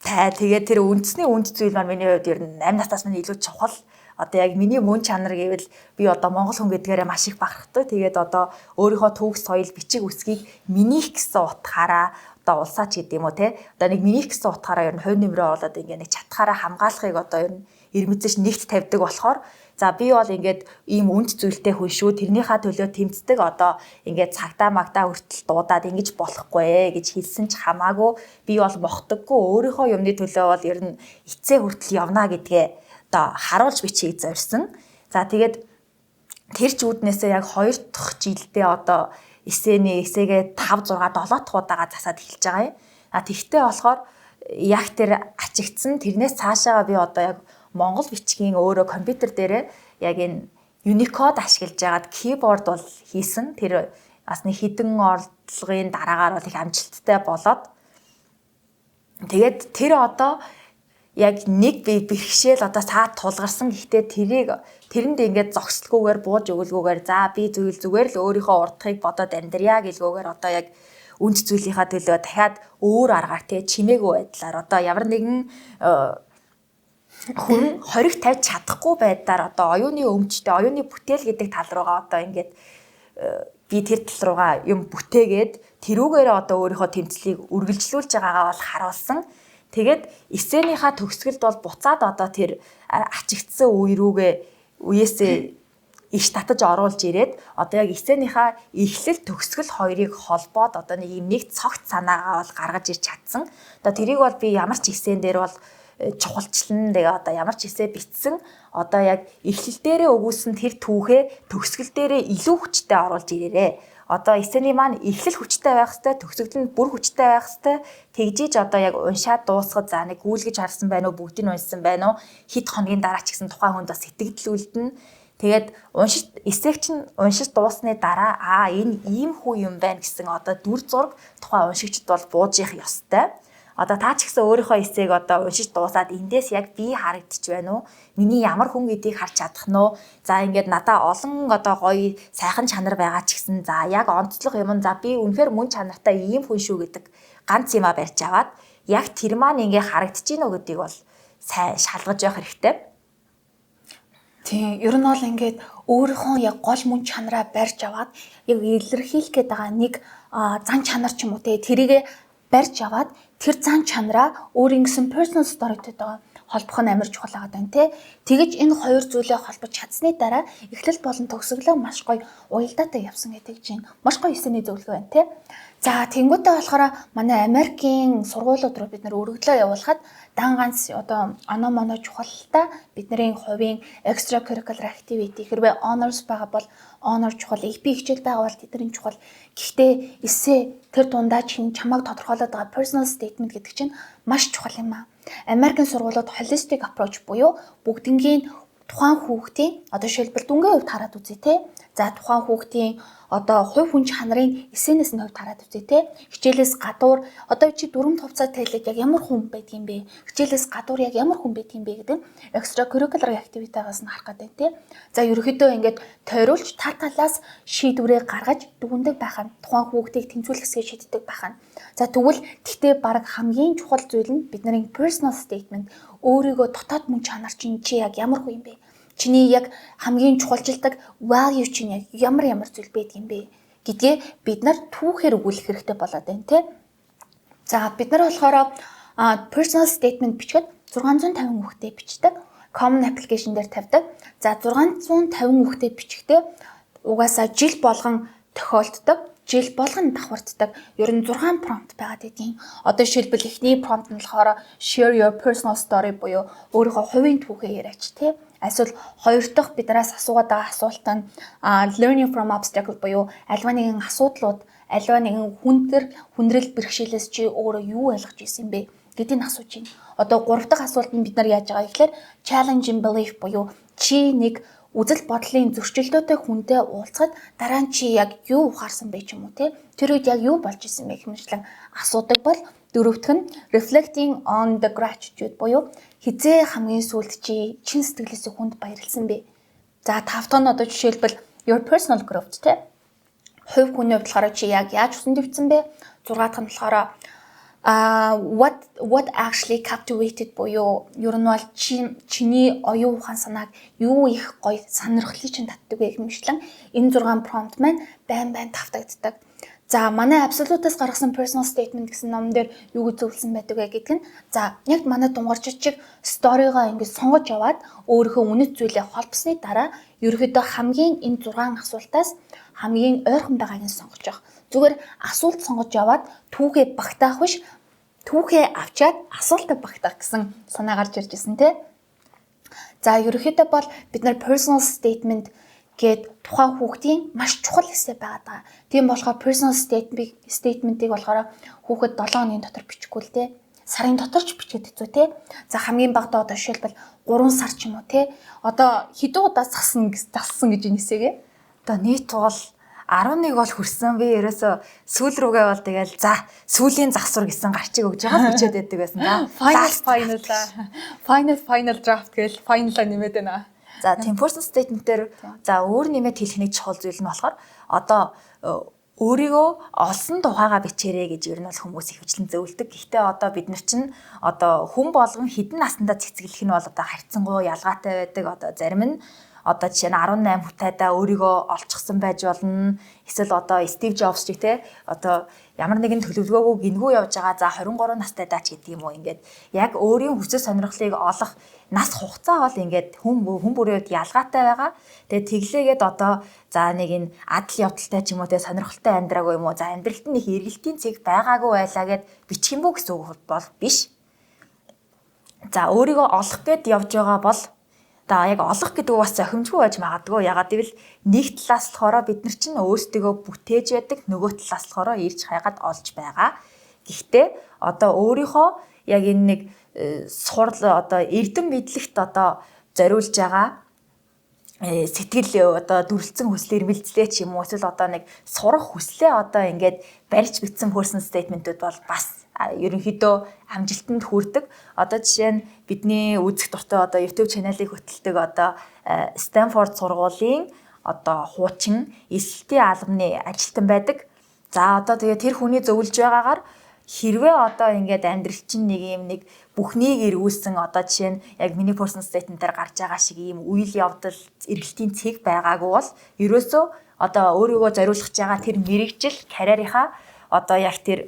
Тэгээд тэр үндэсний үнд зүйл маань миний хувьд ер нь 8 насаас минь илүү чухал. Одоо яг миний мөн чанар гэвэл би одоо монгол хүн гэдгээрээ маш их бахархдаг. Тэгээд одоо өөрийнхөө төвх соёл бичиг үсгийг минийх гэсэн утгаараа одоо улсаач гэдэг юм уу те. Одоо нэг минийх гэсэн утгаараа ер нь хувь нэмрээ болоод ингээ нэг чатгаараа хамгаалахыг одоо ер нь ирмэзэж нэгт тавьдаг болохоор за би бол ингээд ийм үнд зүйлтэй хүн шүү тэрнийхээ төлөө тэмцдэг одоо ингээд цагдаа магдаа хүртэл дуудаад ингэж болохгүй гэж хэлсэн ч хамаагүй би бол мохдоггүй өөрийнхөө юмны төлөө бол ер нь эцээ хүртэл явна гэдгээ одоо харуулж бичгийг зорьсон. За тэгээд тэр ч үүднээсээ яг 2 дахь жилдээ одоо эсээгээ 5 6 7 дахь удаага засаад эхэлж байгаа юм. Тэгтээ болохоор яг тэр ачигдсан тэрнээс цаашаа би одоо яг монгол бичгийн өөрөө компьютер дээрээ яг энэ Unicode ашиглаж байгаад keyboard бол хийсэн. Тэр бас нэг хідэн орлогын дараагаар бол их амжилттай болоод тэгээд тэр одоо яг нэг бэрхшээл одоо цаад тулгарсан. Гэхдээ тэрэнд ингээд зогсолгүйгээр бууж өгөлгүйгээр за би зүгээр л өөрийнхөө урдхыг бодоод амьдрья гэлгүйгээр одоо яг үнд зүйлийнхаа төлөө дахиад өөр аргаар те чимээгүй байдлаар одоо ямар нэгэн хүн хориг тавьж чадахгүй байдлаар одоо оюуны өмчтэй оюуны бүтээл гэдэг тал руугаа одоо ингээд би тэр тал руугаа юм бүтээгээд тэрүүгээрээ одоо өөрийнхөө тэмцлийг үргэлжлүүлж байгаагаа бол харуулсан. Тэгээд эсээнийхаа төгсгөлд бол буцаад одоо тэр ачигдсан үеэсээ иш татаж оруулж ирээд одоо яг эсээнийхаа эхлэл төгсгөл хоёрыг холбоод одоо нэг юм нэг цогт санаагаа бол гаргаж ирч чадсан. Одоо тэрийг бол би ямар ч эсэн дээр бол чухалчлан тэгээ одоо ямар ч эсэ бичсэн одоо яг эхлэл дээрээ өгүүлсэн тэр түүхээ төгсгөл дээрээ илүү хүчтэй оруулж ирээрээ. Одоо эсэний маань эхлэл хүчтэй байх хэвээр төгсгөл нь бүр хүчтэй байх хэвээр тэгжиж одоо яг уншаад дуусгад за нэг гүйлгэж харсан байна уу бүгдийг нь уншсан байна уу хэд хоногийн дараа ч гэсэн тухайн хүнд бас сэтгэл үлдэнэ. Тэгээд эсэг чинь уншиж дуусны дараа энэ ийм хүү юм байна гэсэн одоо дүр зураг тухайн уншигчд бол бууж явах ёстой. Одоо та ч гэсэн өөрийнхөө эсэйг одоо уншиж дуусаад эндээс яг би харагдчих байна уу? Миний ямар хүн гэдгийг харж чадах нь уу? За ингээд надаа олон одоо гоё сайхан чанар байгаа ч гэсэн за яг онцлог юм за би үнэхээр мөн чанартай ийм хүн шүү гэдэг ганц юмаа барьж аваад яг тэр маань ингээ харагдаж гинөө гэдгийг бол сайн шалгаж явах хэрэгтэй. Тийм, ер нь бол ингээд өөрийнхөө яг гол мөн чанараа барьж аваад яг илэрхийлэх гээд байгаа нэг зан чанар ч юм уу те тэрийгэ барьж аваад тэр зан чанараа өөрийн гэсэн personal story-тэйгээ холбох нь амар чухал байгаа даа тий. Тэгэж энэ хоёр зүйлээ холбож чадсны дараа эхлэл болон төгсгөлөө маш гоё уялдаатай явсан гэдэг чинь маш гоё эсэний зөвлөгөө байна тий. За тэнгуүтээ болохоор манай Америкийн сургуулиуд руу бид нэр өргөдлөө явуулахад дан ганц одоо оноо моно чухалтай бидний хувийн extracurricular activity хэрвээ honors байгаа бол honor чухал, AP хичээл байгаа бол тэдний чухал. Гэхдээ эсэ тэр дундаа чинь чамайг тодорхойлоод байгаа personal statement гэдэг чинь маш чухал юм аа. Америкийн сургуулиуд holistic approach буюу бүгднгийн тухайн хүүхдийн одоо жишээлбэл дүнгийн хувьд хараад үзье те. За тухайн хүүхдийн одоо хувь хүн чанарын эсэнээс нь хувьд хараад үзье те. Хичээлээс гадуур одоо чи дүрм товцоо тайлбар яг ямар хүн байдгийм бэ? Хичээлээс гадуур яг ямар хүн байдгийм бэ гэдэг нь extra curricular activity-гаас нь харах гэдэг те. За ерөөхдөө ингээд тойруулж тал талаас шийдвэрээ гаргаж дүгндэг байх нь тухайн хүүхдийг тэмцүүлэхсгээ шийддэг байх нь. За тэгвэл гэхдээ баг хамгийн чухал зүйл нь бидний personal statement өөрийгөө дотоод мөн чанар чинь чи яг ямар хүн юм бэ? Чиний яг хамгийн чухалчилдаг value чинь яг ямар зүйл байдаг юм бэ гэдгээ бид нар түүхээр өгүүлэх хэрэгтэй болоод байна тий. За бид нар болохоор personal statement бичгээд 650 хүүхдэд бичдэг. Common application дээр тавьдаг. За 650 хүүхдэд бичгтээ угаасаа жил болгон тохиолддог. Жил болгон давхарддаг. Ер нь 6 prompt байгаад байдгийн. Одоо жишээлбэл эхний prompt нь болохоор share your personal story буюу өөрийнхөө хувийн түүхээ яриач тий. Эсвэл хоёр дахь биднээс асуугаад байгаа асуулт нь learning from obstacle буюу альва нэгэн асуудлууд, альва нэгэн хүндрэл бэрхшээлээс чи өөрөө юу ойлгож ирсэн бэ гэдгийг асууж байна. Одоо гурав дахь асуулт нь бид нар яаж байгаа гэхээр challenging belief буюу чи нэг үзэл бодлын зөрчилдөөтэй хүнтэй уулзахад дараа нь чи яг юу ухаарсан бэ ч юм уу те. Тэр үед яг юу болж исэн бэ хэмжлэн асуудаг бол дөрөвдөх нь reflecting on the gratitude буюу хизээ хамгийн сүүлд чи чин сэтгэлээсээ хүнд баярлсан бэ. За тавтах нь одоо жишээлбэл your personal growth те. Хувь хүний хувьд болохоор чи яг яаж өсөн дэвцсэн бэ? 6 дахь нь болохоор what actually captivated буюу ер нь бол чиний оюун ухаан санааг юу их гоё сонирхлыг чинь татдаг вэ гэмшлэн энэ 6 prompt маань байн тавтагддаг. За манай Absolute-аас гаргасан personal statement гэсэн ном дээр юу зөвлөсөн байдаг вэ гэдэг нь за яг манай дунгарчиг сторигоо ингэж сонгож яваад өөрийнхөө үнэт зүйлээ холбосны дараа ерөөдөө хамгийн энэ 6 асуултаас хамгийн ойрхон байгааг нь сонгож явах. Зүгээр асуулт сонгож яваад түүхээ багтаах биш түүхээ авчаад асуултаа багтаах гэсэн санаа гарч ирж ирсэн тий. За ерөөхдөө бол бид нар personal statement гээд тухайн хүүхдийн маш чухал хэсэг байгаа. Тийм болохоор personal statement-ийг болохоор хүүхэд 7 хоногийн дотор бичихгүй л тий. Сарын дотор ч бичээд хэцүү тий. За хамгийн багадаа одоо жишээлбэл 3 сар ч юм уу тий. Одоо хэдэн удаа зассан гэж энэсэгээ. Одоо нийт бол 11 бол хүрсэн. Би ерөөсө сүүл рүүгээ бол тэгэл за сүүлийн засвар гэсэн гарчиг өгж байгаа бичээд байдаг байсан да. Final draft гэж final-а нэмээд байна. За тийм personal statement-ээр за өөр нэмээд хэлэх нэг чухал зүйл нь болохоор одоо өөрийгөө олсон тухайгаа бичээрэй гэж ер нь бол хүмүүс ихэвчлэн зөвлөдөг. Гэхдээ одоо бид нар чинь одоо хүн болгон хідэн наснда цэцгэлэх нь бол одоо харьцангуй ялгаатай байдаг. Одоо зарим нь одоо жишээ нь 18 хүртайдаа өөрийгөө олчихсан байж болно. Эсвэл одоо Steve Jobs ч те одоо ямар нэгэн төлөвлөгөөгөө гингүү явж байгаа за 23 настайдаа ч гэдэг юм уу ингээд яг өөрийн хүсэл сонирхлыг олох нас хугацаа бол ингээд хүн бүрийн үед ялгаатай байгаа. Тэгээ тэглээгээд одоо за нэг энэ адал явдалтай ч юм уу те сонирхолтой амьдраагүй юм уу за амьдралд нь их эргэлтийн цэг байгаагүй байлаа гэд бичих юм бүү гэсэн үг бол биш. За өөрийгөө олох гээд явж байгаа бол та яг олох гэдэг бас зохимжгүй байж магадгүй. Ягаад гэвэл нэг талаас болохоор бид нар чинь өөрсдөө бүтээж байдаг, нөгөө талаас болохоор ирж хайгаад олж байгаа. Гэхдээ одоо өөрийнхөө яг энэ нэг сурал одоо эрдэм мэдлэгт одоо зориулж байгаа сэтгэл одоо дүрлцэн хүсэл эрмэлзлээ ч юм уу эсвэл одоо нэг сурах хүслээ одоо ингээд барьж бичсэн personal statement-ууд бол бас ерөнхийдөө амжилтанд хүрдэг. Одоо жишээ нь бидний үзэх дуртай одоо YouTube чаналыг хөтэлдэг одоо Stanford сургуулийн одоо хуучин эсэлтийн албаны ажилтан байдаг. За одоо тэгээ тэр хүний зөвлөж байгаагаар хэрвээ одоо ингээд амьдрал чинь нэг бүхнийг эргүүлсэн одоо жишээ нь яг миний personal statement дээр гарч байгаа шиг ийм үйл явдал эргэлтийн цэг байгаагүй бол ерөөсөө одоо өөрийгөө зориулж байгаа тэр мэрэгжил карьерийнхаа одоо яг тэр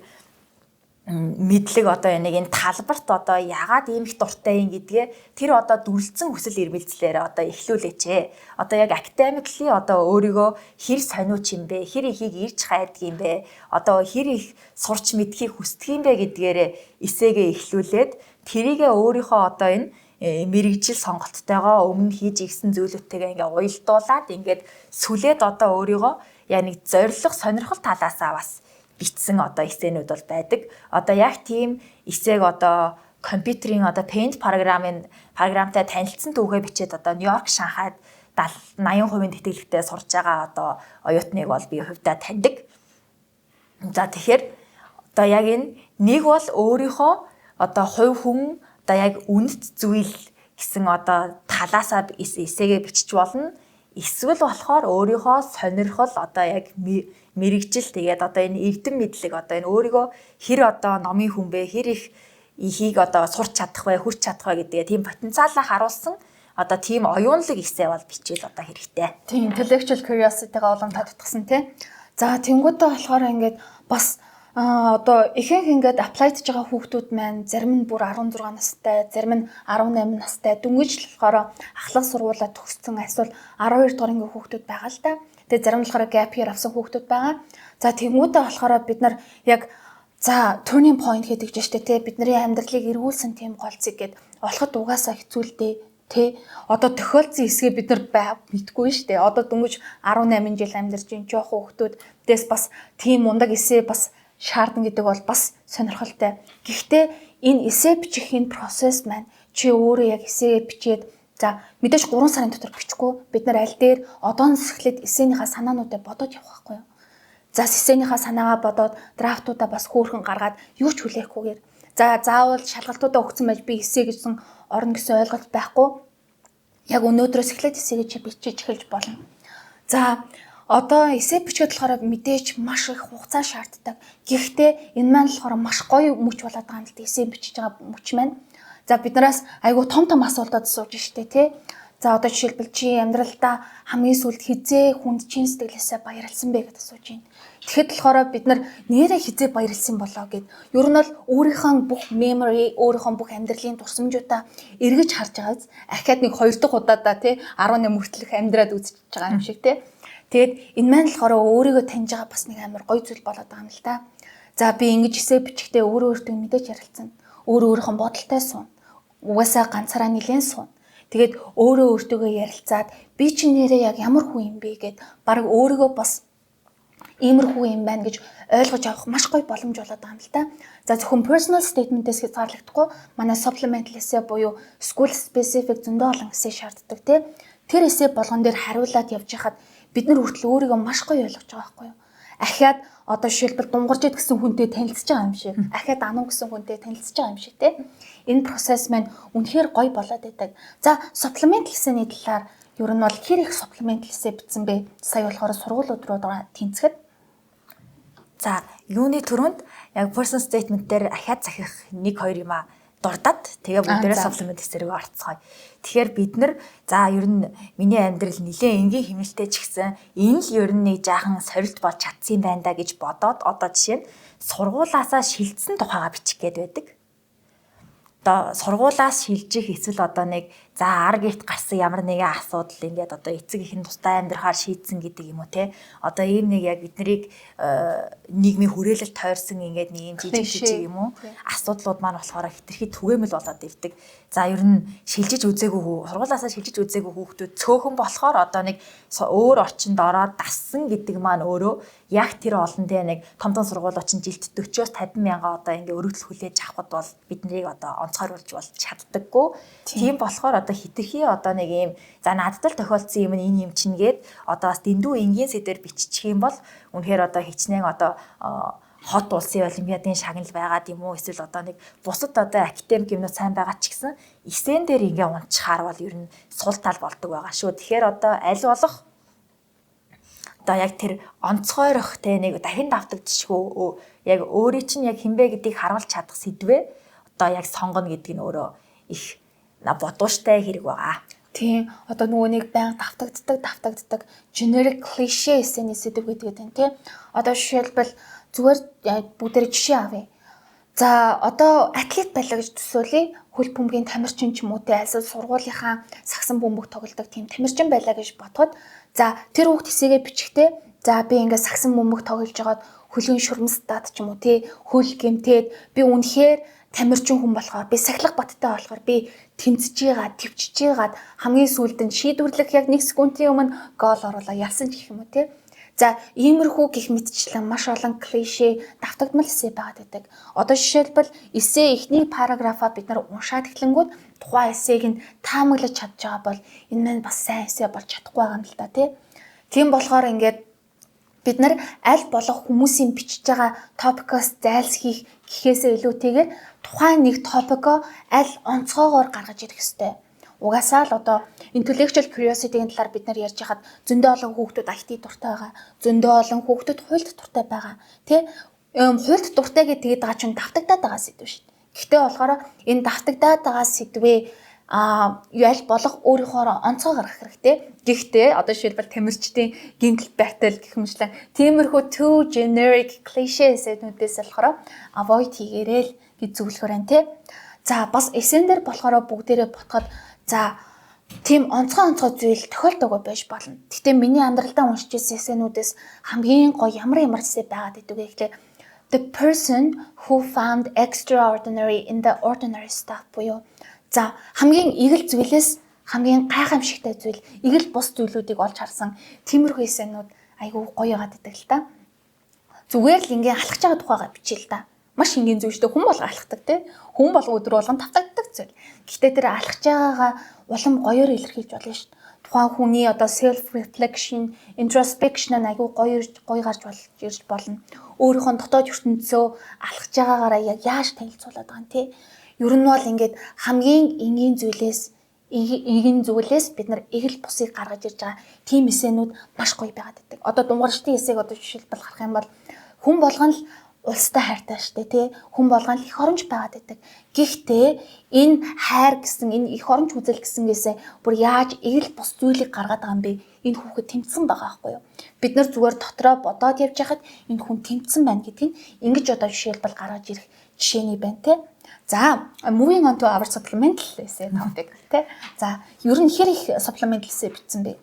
мэдлэг одоо энэ талбарт одоо яагаад ийм их дуртай юм гэдгээ тэр одоо дүрлцэн хүсэл эрмэлзлээр одоо эхлүүлээч. Одоо яг academically одоо өөрийгөө хэр сониуч юм бэ? Хэр ихийг ирж хайдаг юм бэ? Одоо хэр их сурч мэдхийг хүсдэг юм бэ гэдгээрээ эсээгээ эхлүүлээд тэрийгээ өөрийнхөө одоо энэ мэрэгжил сонголттойгоо өмнө хийж игсэн зүйлүүдтэйгээ ингээ уялдуулаад ингээд сүлээд одоо өөрийгөө яг нэг зориг сонирхол талаасаа бас бичсэн одоо эсээнүүд бол байдаг. Одоо яг тийм эсээг одоо компьютерийн одоо Paint програмтай танилцсан түүхээ бичээд одоо Нью-Йорк, Шанхайд 80% тэтгэлэгтэй сурж байгаа одоо оюутныг бол би хувьдаа таньдаг. За тэгэхээр одоо яг энэ нэг бол өөрийнхөө одоо хувь хүн одоо яг үнэт зүйл гэсэн одоо талаасаа эсээгээ бичиж болно. Эсвэл болохоор өөрийнхөө сонирхол одоо яг мэрэгжил тэгээд одоо энэ эрдэм мэдлэг одоо энэ өөрийгөө хэр одоо номын хүн бэ, хэр их ихийг одоо сурч чадах вэ, хүрч чадах вэ гэдгээ тийм потенциалаа харуулсан одоо тийм оюунлаг эссе бол бичээл одоо хэрэгтэй. Тийм intellectual curiosity-га олон татдагсан тий. За тэнгуүдээ болохоор ингээд бас одоо ихэнх ингээд applied хийж байгаа хүүхдүүд маань зарим нь бүр 16 настай, зарим нь 18 настай дүнгийн болохоор ахлах сургуулаа төгссөн эсвэл 12 дугаар ангийн хүүхдүүд байгаа л да. Тэгээ зарим нь болохоор gap year авсан хүүхдүүд байгаа. За тэнгуүдээ болохоор бид нар яг за turning point гэдэг ч штэ тий бидний амьдралыг эргүүлсэн тийм гол зэг гэд олоход угаасаа хэцүүлдэ тий одоо тохиолдсон хэсгээ бид нар мэдгүй штэ. Одоо дөнгөж 18 жил амьдарч ин жоох хүүхдүүд дэс бас тийм мундаг эсэ бас шаардна гэдэг бол бас сонирхолтой. Гэхдээ энэ эссе бичихийн процесс маань чи өөрөө яг эсээгээ бичээд за мэдээж 3 сарын дотор бичихгүй бид нар аль дээр одооноос эхлээд эссенийхаа санаануудаа бодоод явах байхгүй юу. За эссенийхаа санаагаа бодоод драфтуудаа бас хөөрхөн гаргаад юу ч хүлээхгүйгээр за заавал шалгалтуудаа өгсөн байж би эссе гэсэн орно гэсэн ойлголт байхгүй. Яг өнөөдрөөс эхлээд эсээгээ чи бичиж эхэлж болно. За одоо эссе бичгээд болохоор мэдээж маш их хугацаа шаарддаг. Гэхдээ энэ маань болохоор маш гоё мөч болоод байгаа юм л да эссе бичиж байгаа мөч маань. За биднээс айгүй том асуултууд сууж штэ тий. За одоо жишээлбэл чи амьдралдаа хамгийн сүүлд хизээ хүнд чин сэтгэлээсээ баярлсан бэ гэдээ асууж байна. Тэгэхэд болохоор бид нар нэрээ хизээ баярлсан болоо гэд. Ер нь бол өөрийнхөө бүх memory, өөрийнхөө бүх амьдралын дурсамжуудаа эргэж харж байгааз ахиад нэг 2 дахь удаадаа тий 18 хүртэлх амьдраад үзэж байгаа юм шиг тий. Тэгээд энэ маань болохоор өөрийгөө таньж байгаа бас нэг амар гоё зүйл болоод байгаа юм л да. За би ингэж эссе бичихдээ өөртөө мэдээж ярилцсан. Өөрийнхөө бодолтой суун. Угаасаа ганцаараа нилээн суун. Тэгээд өөртөө ярилцаад би чи нэрээ яг ямар хүн юм бэ гэд баг өөрийгөө бас иймэрхүү юм байна гэж ойлгож авах маш гоё боломж болоод байгаа юм л да. За зөвхөн personal statement-ээс хязгаарлагдахгүй манай supplemental essay буюу school specific зөндөө олон essay шаарддаг тий. Тэр essay болгон дээр хариулаад явж хахад бид нар хүртэл өөрийгөө маш гоё ойлгож байгаа байхгүй юу? Ахиад одоо жишээлбэл дунгарчид гэсэн хүнтэй танилцж байгаа юм шиг, ахиад ануу гэсэн хүнтэй танилцж байгаа юм шиг тий. Энэ процесс маань үнэхээр гоё болоод байдаг. За supplemental essay-ний талаар ер нь бол хэр их supplemental essay бичсэн бэ? Сая болохоор сургуулиуд руу тэнцэхэд. За юуны төрөнд яг personal statement дээр ахиад захих 1-2 юм дурдаад тэгээ бүгдээрээ supplement essay-г орцгоё. Тэгэхээр бид нар за ер нь миний амьдрал нэлээд энгийн хэмнэлтэй ч гэсэн энэ л ер нь нэг жаахан сорилт болж чадсан юм байна да гэж бодоод одоо жишээ нь сургуулаасаа шилжсэн тухайга бичих гээд байдаг. Одоо сургуулаас шилжих эсвэл одоо нэг за ар гэрт гарсан ямар нэгэн асуудал ингээд одоо эцэг ихэн тустай амьдрахаар шийдсэн гэдэг юм уу те. Одоо ийм нэг яг биднийг нийгмийн хүрээлэл тойрсон ингээд нэг юм жижиг юм уу асуудлууд маань болохоор хитрхи түгээмэл болоод ирдэг. За ер нь шилжиж үзээгүй сургуулаасаа шилжиж үзээгүй хүүхдүүд цөөхөн болохоор одоо нэг өөр орчинд ороод дассан гэдэг маань өөрөө яг тэр олонтэй нэг том сургуулиуд чинь жилд 40-оос 50 мянга одоо ингээ өргөдөл хүлээж авахд бол биднийг одоо онцгойруулж бол чаддаггүй. Тийм болохоор одоо хитрхи одоо нэг юм за надад л тохиолдсон юм энэ юм чинь гээд одоо бас дэндүү энгийн сэдвэр биччих юм бол үнэхээр одоо хичнээн одоо хот улсын олимпиадын шагнал байгаад юм уу эсвэл одоо нэг бусад одоо академик юмнууд сайн байгаа ч гэсэн эсэн дээр ингээ унчхаар бол ер нь сул тал болдог байгаа шүү. Тэгэхээр одоо аль болох одоо яг тэр онцгойрох те нэг дахин давтагдчихгүй яг өөрийн чинь яг хинбэ гэдгийг харуулж чадах сэдвээ одоо яг сонгоно гэдэг нь өөрөө их бодууштай хэрэг байгаа. Тийм одоо нөгөө нэг байнга давтагддаг generic cliché эсэний сэдв гэдэг юм тийм. Одоо жишээлбэл зүгээр бүгдээ жишээ авъя. За одоо атлет байлаа гэж төсөөлье. Хөл бөмбөгийн тамирчин ч юм уу те альсаа сургуулийнхаа сагсан бөмбөг тоглодог тийм тамирчин байлаа гэж бодоход за тэр хүүхд хэсэгээ бичихтэй за би ингээд сагсан бөмбөг тоглож байгаад хөлийн шурмстад ч юм уу те хөл гэмтээд би үнэхээр тамирчин хүн болохоор би сахилах баттай болохоор би тэмцэж байгаа, төвчж байгаад хамгийн сүүлд нь шийдвэрлэх яг 1 секундын өмнө гол оруулаа ялсан гэх юм уу те. За иймэрхүү гих мэтчлэн маш олон клишэ давтагдмал эссе байгаад байдаг. Одоо жишээлбэл эссе эхний параграфаа бид нар уншаад эхлэнгүүт тухайн эссег нь таамаглаж чадж байгаа бол энэ маань бас сайн эссе болж чадахгүй байгаа юм л да тий. Тийм болохоор ингээд бид нар аль болох хүмүүсийн бичиж байгаа топикоос зайлсхийх гэхээсээ илүүтэйгээр тухайн нэг топикоо аль онцгоогоор гаргаж ирэх ёстой. Угаасаа л одоо intellectual curiosity-ийн талаар бид нар ярьж хахад зөндөө олон хүүхдүүд IT дуртай байгаа. Зөндөө олон хүүхдүүд хуульд дуртай байгаа. Тэ? Хуульд дуртай гэдэг байгаа чинь давтагдаад байгаа сэдв шүү дээ. Гэхдээ болохоор энэ давтагдаад байгаа сэдвээ ял болох өөрийнхөө онцгой гаргах хэрэгтэй. Гэхдээ одоо жишээлбэл тамирчдын гинтл байтал гэх мэтлэн тиймэрхүү too generic cliché сэдвүүдээс болохоор avoid хийгээрэй л гэж зөвлөхөр байна те. За бас эсэн дээр болохоор бүгдээрээ ботход за тийм онцгой зүйл тохиолдоогүй байж болно. Гэхдээ миний амьдралдаа уншиж ирсэн эсэнүүдээс хамгийн гоё ямар эсэ байгаад идэв гэхлээр the person who found extraordinary in the ordinary stuff буюу за хамгийн игэл зүйлээс хамгийн гайхамшигтай зүйл игэл бус зүйлүүдийг олж харсан тиймэрхүү эсэнүүд айгүй гоё яагаад идэг л та. Зүгээр л ингээ алхаж байгаа тухайга бичээл та. Маш энгийн зүйл шүү дээ. Хүн болго алхдаг те. Хүн болго өдөр болгон тавтагддаг зүйл. Гэхдээ тэр алхаж байгаагаа улам гоёор илэрхийлж болно шүү дээ. Тухайн хүний одоо self reflection, introspection айгүй гоё гарч ирж болно. Өөрийнхөө дотоод ертөнцөө алхаж байгаагаараа яг яаж танилцуулаад байгаа юм те. Ер нь бол ингээд хамгийн энгийн зүйлээс бид нар эгэл бусыг гаргаж ирж байгаа тийм эсэнүүд маш гоё байгаад байдаг. Одоо дунгарчдын эсээг одоо жишээлбэл харах юм бол хүн болгон л улстай хайртай штэ тий. Хүн болгон л их оронч байгаад байдаг. Гэхдээ энэ хайр гэсэн энэ их оронч үзэл гэсэнгээсээ бүр яаж эгэл бус зүйлийг гаргаад байгаа юм бэ? Энэ хүүхэд тэмцсэн байгаа байхгүй юу? Бид нар зүгээр дотроо бодоод явж байхад энэ хүн тэмцсэн байна гэдгийг ингэж одоо жишээлбэл гаргаж ирэх жишээний байна тий. За, moving on to our supplemental essay topic тий. За, ер нь хэр их supplemental essay бичсэн бэ?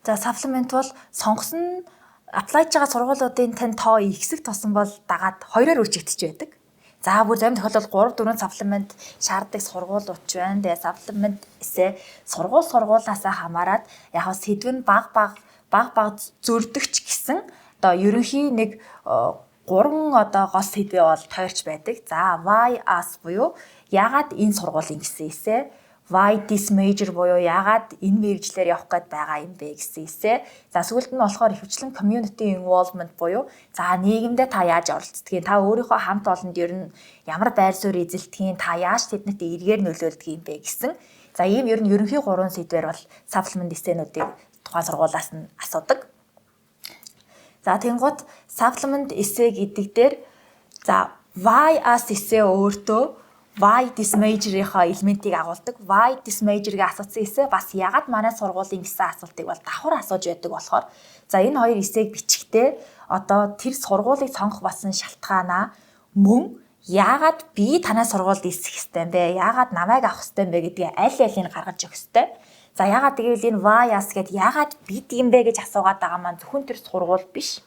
За, supplement бол сонгосон apply-ч байгаа сургуулиудын тань тоо ихсэх тосон бол дагаад 2-оор үржигдэж байдаг. За бүр зарим тохиолдолд 3-4 supplement шаарддаг сургуулиуд ч байна. Тэгээ supplement эсэ сургуулаасаа хамаарат яг сэдв нь баг зөрдөгч гэсэн одоо ерөнхий нэг 3 одоо гол сэдвээ бол тойрч байдаг. За why us буюу ягаад энэ сургуулийн гэсэн эсэ, why this major буюу ягаад энэ мэргэжлэр явах гээд байгаа юм бэ гэсэн эсэ. За сүүлд нь болохоор ихэвчлэн community involvement буюу за нийгэмдээ та яаж оролцдгийг, та өөрийнхөө хамт олонд ер нь ямар байр суурь эзэлдгийг, та яаж тэднэрт эргээр нөлөөлдөг юм бэ гэсэн. За ийм ер нь ерөнхий 3 сэдвэр бол supplement эсэнүүдийг тухайн сургуулиас нь асуудаг. За тэнгууд supplement essay гэдэг дээр за why us essay өөртөө why this major-ийнхаа элементийг агуулдаг. Why this major-гээ асуусан essay бас ягаад манай сургуулийн гэсэн асуултыг бол давхар асууж байдаг болохоор за энэ хоёр essay-г бичихтэй одоо тэр сургуулийг сонгох басан шалтгаанаа мөн ягаад би танай сургуульд ирэх хэвтэй юм бэ? Ягаад намайг авах хэвтэй юм бэ гэдгийг аль-алийг гаргаж өгөх хэвтэй. За ягаад гэвэл энэ why us гэд ягаад бид юм бэ гэж асуугаад байгаа маань зөвхөн тэр сургууль биш.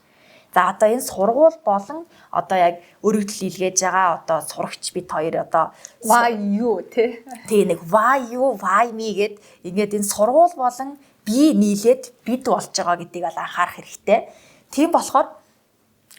За одоо энэ сургууль болон одоо яг өргөдөл илгээж байгаа одоо сурагч бид хоёр одоо why you тий нэг why you why me гэд ингээд энэ сургууль болон би нийлээд бид болж байгаа гэдгийг бол анхаарах хэрэгтэй. Тийм болохоор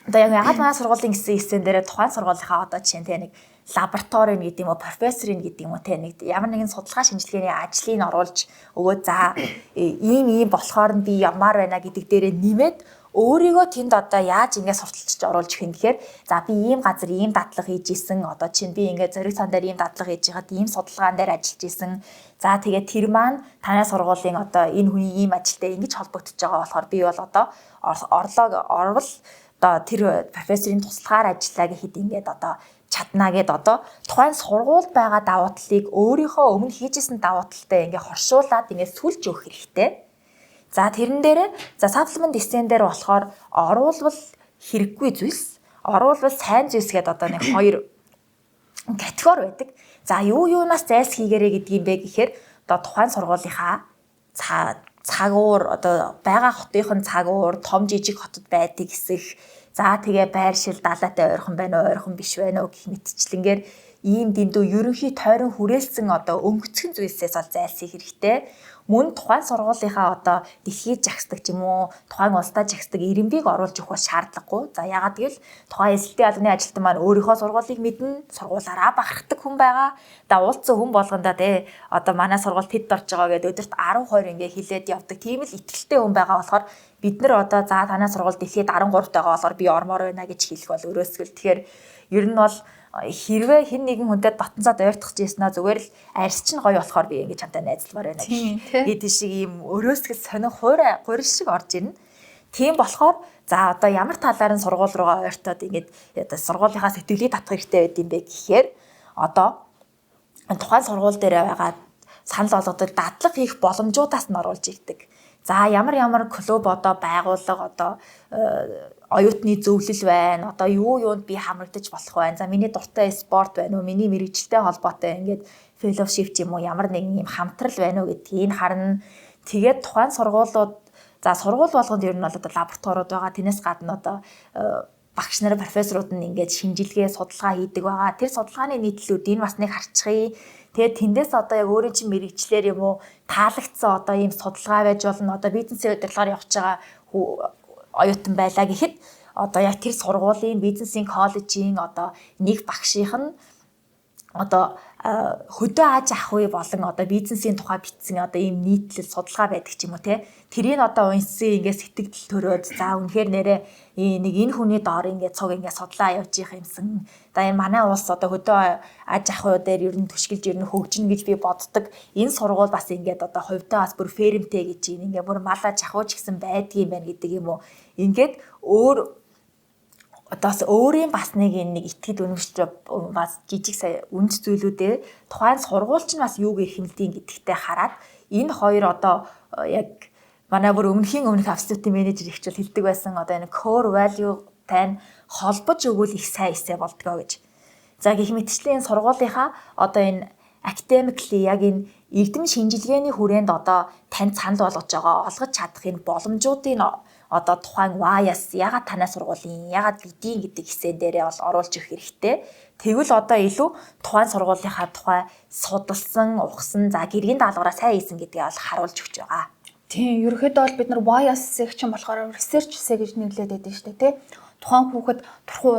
одоо яг ягаад манай сургуулийн гэсэн дээр тухайн сургуулийнхаа одоо жишээ нь нэг лаборатори гэдэг юм уу, профессор гэдэг юм уу те нэг ямар нэгэн судалгаа шинжилгээний ажлыг оруулж өгөө за ийм болохоор нь би ямаар байна гэдэг дээрээ нэмээд өөрийгөө тэнд одоо яаж ингэ сурталчилж оруулж өгөх юм гэхээр за би ийм газар ийм дадлага хийж исэн одоо чинь би ингэ зориг сан дээр ийм дадлага хийж хагаад ийм судалгаан дээр ажиллаж исэн. За тэгээд тэр маань танай сургуулийн одоо энэ хүний ийм ажилтай ингэж холбогдож байгаа болохоор би бол одоо орвол одоо тэр профессорын туслахаар ажиллаа гэхэд ингээд одоо чадна гэд одоо тухайн сургуульд байгаа давуу талыг өөрийнхөө өмнө хийжсэн давуу талтай ингээ хоршуулад ингээ сүлж өгөх хэрэгтэй. За тэрэн дээрээ за supplement design дээр болохоор оруулбал хэрэггүй зүйлс, оруулбал сайн зүйлс гэдэг одоо нэг хоёр категори байдаг. За юунаас зайлсхийгээрэй гэдгийг бэ гэхээр одоо тухайн сургуулийнхаа цагуур одоо байгаа хотынхон цагуур том жижиг хотод байдаг хэсэг. За тэгээ байршил далайтай ойрхон байна уу, ойрхон биш байна уу гэх мэтчлэнгээр ийм дэндүү ерөнхий тойрон хүрээлсэн одоо өнгөцгөн зүйлсээс бол зайлсхийх хэрэгтэй. Мөн тухайн сургуулийнхаа одоо дэлхийд жагсдаг ч юм уу, тухайн улсдаа жагсдаг ирэмбийг оруулж өгөх бол шаардлагагүй. За яагаад гэвэл тухайн эсэлтийн албаны ажилтан маань өөрийнхөө сургуулийг мэднэ, сургуулаараа бахархдаг хүн байгаа. Да уулзсан хүн болгондоо одоо манай сургууль тэд орж байгаа гэдэг өдөрт 10-20 ингээ хилээд явдаг. Тийм л итгэлтэй хүн байгаа болохоор бид нар одоо за танай сургууль дэлхийд 13 тагаа болохоор би ормоор байна гэж хэлэх бол өрөөсгөл. Тэгэхээр ер нь бол хэрвээ хэн нэгэн хүнтэй дотносоод ойртох гэжсэн зүгээр л арьс чинь гоё болохоор би ингэж чамтай найзалмаар байна гэдэг шиг ийм өрөөсгөл сонин гурил шиг орж ирнэ. Тийм болохоор за одоо ямар талаар нь сургууль руугаа ойртоод ингэж одоо сургуулийнхаа сэтгэлийг татах хэрэгтэй байд юм бэ гэхээр одоо тухайн сургууль дээр байгаа санал болгодог дадлага хийх боломжуудаас нь оруулж ирдэг. За ямар клуб одоо байгууллага одоо оюутны зөвлөл байна. Одоо юунд би хамрагдаж болох байна. За миний дуртай спорт байна уу? Миний мэрэгчлээ холбоотой ингээд fellowship юм уу? Ямар нэгэн юм хамтрал байна уу гэдгийг харна. Тэгээд тухайн сургуулиуд за сургууль болгонд ер нь бол одоо лабораториуд байгаа. Тэрнээс гадна одоо багш нар профессорууд нь ингээд шинжилгээ судалгаа хийдэг байгаа. Тэр судалгааны нийтлүүд энэ бас нэг харчихъя. Тэгээд тэндээс одоо яг өөрийн чинь мэрэгчлэр юм уу таалагдсан одоо ийм судалгаа байж болно. Одоо бизнесийн удирдлагаар явж байгаа оюутан байлаа гэхэд одоо яг тэр сургуулийн бизнесийн коллежийн одоо нэг багшийнх нь одоо хөдөө аж ахуй болон одоо бизнесийн тухай бичсэн одоо ийм нийтлэл судалгаа байдаг ч юм уу те тэрийг одоо уншсан ингээд сэтгэл төрөөд за үнэхээр нэрээ нэг энэ хүний доор ингээд цуг ингээд судлаа явж их юмсан за энэ манай улс одоо хөдөө аж ахуй дээр ер нь түшгэлж ер нь хөгжинэ гэж би боддог энэ сургууль бас ингээд одоо хувьдаа бас бүр фермтэй гэж ингээд бүр мал аж ахуй ч гэсэн байдгийм байна гэдэг юм уу ингээд одоос өөрийн бас нэг итгэд үнэмшиж бас жижиг сая үнц зүйлүүдээ тухайн сургуульч нь бас юуг эрхэмлэдэг гэдэгтээ хараад энэ хоёр одоо яг манай бүр өмнөх австралийн менежер ихч бол хэлдэг байсан одоо энэ core value тань холбож өгвөл их сайн эсэ болдгоо гэж. За гэх мэтчлэн сургуулийнхаа одоо энэ academically яг энэ эрдэм шинжилгээний хүрээнд одоо танд санал болгож байгаа олгож чадах энэ боломжуудын одоо тухайн why-аас ягаад танай сургуулийн ягаад бидийн гэдэг хэсэг дээрээ бол оруулж ирэх хэрэгтэй. Тэгвэл одоо илүү тухайн сургуулийнхаа тухай судалсан, ухсан, за гэргийн даалгавраа сайн хийсэн гэдгийг бол харуулж өгч байгаа. Тийм, ерөөхдөө бол бид нар why-аас чинь болохоор research хэсэг гэж нэрлэдэг байдаг шүү дээ, тий. Тухайн хүүхэд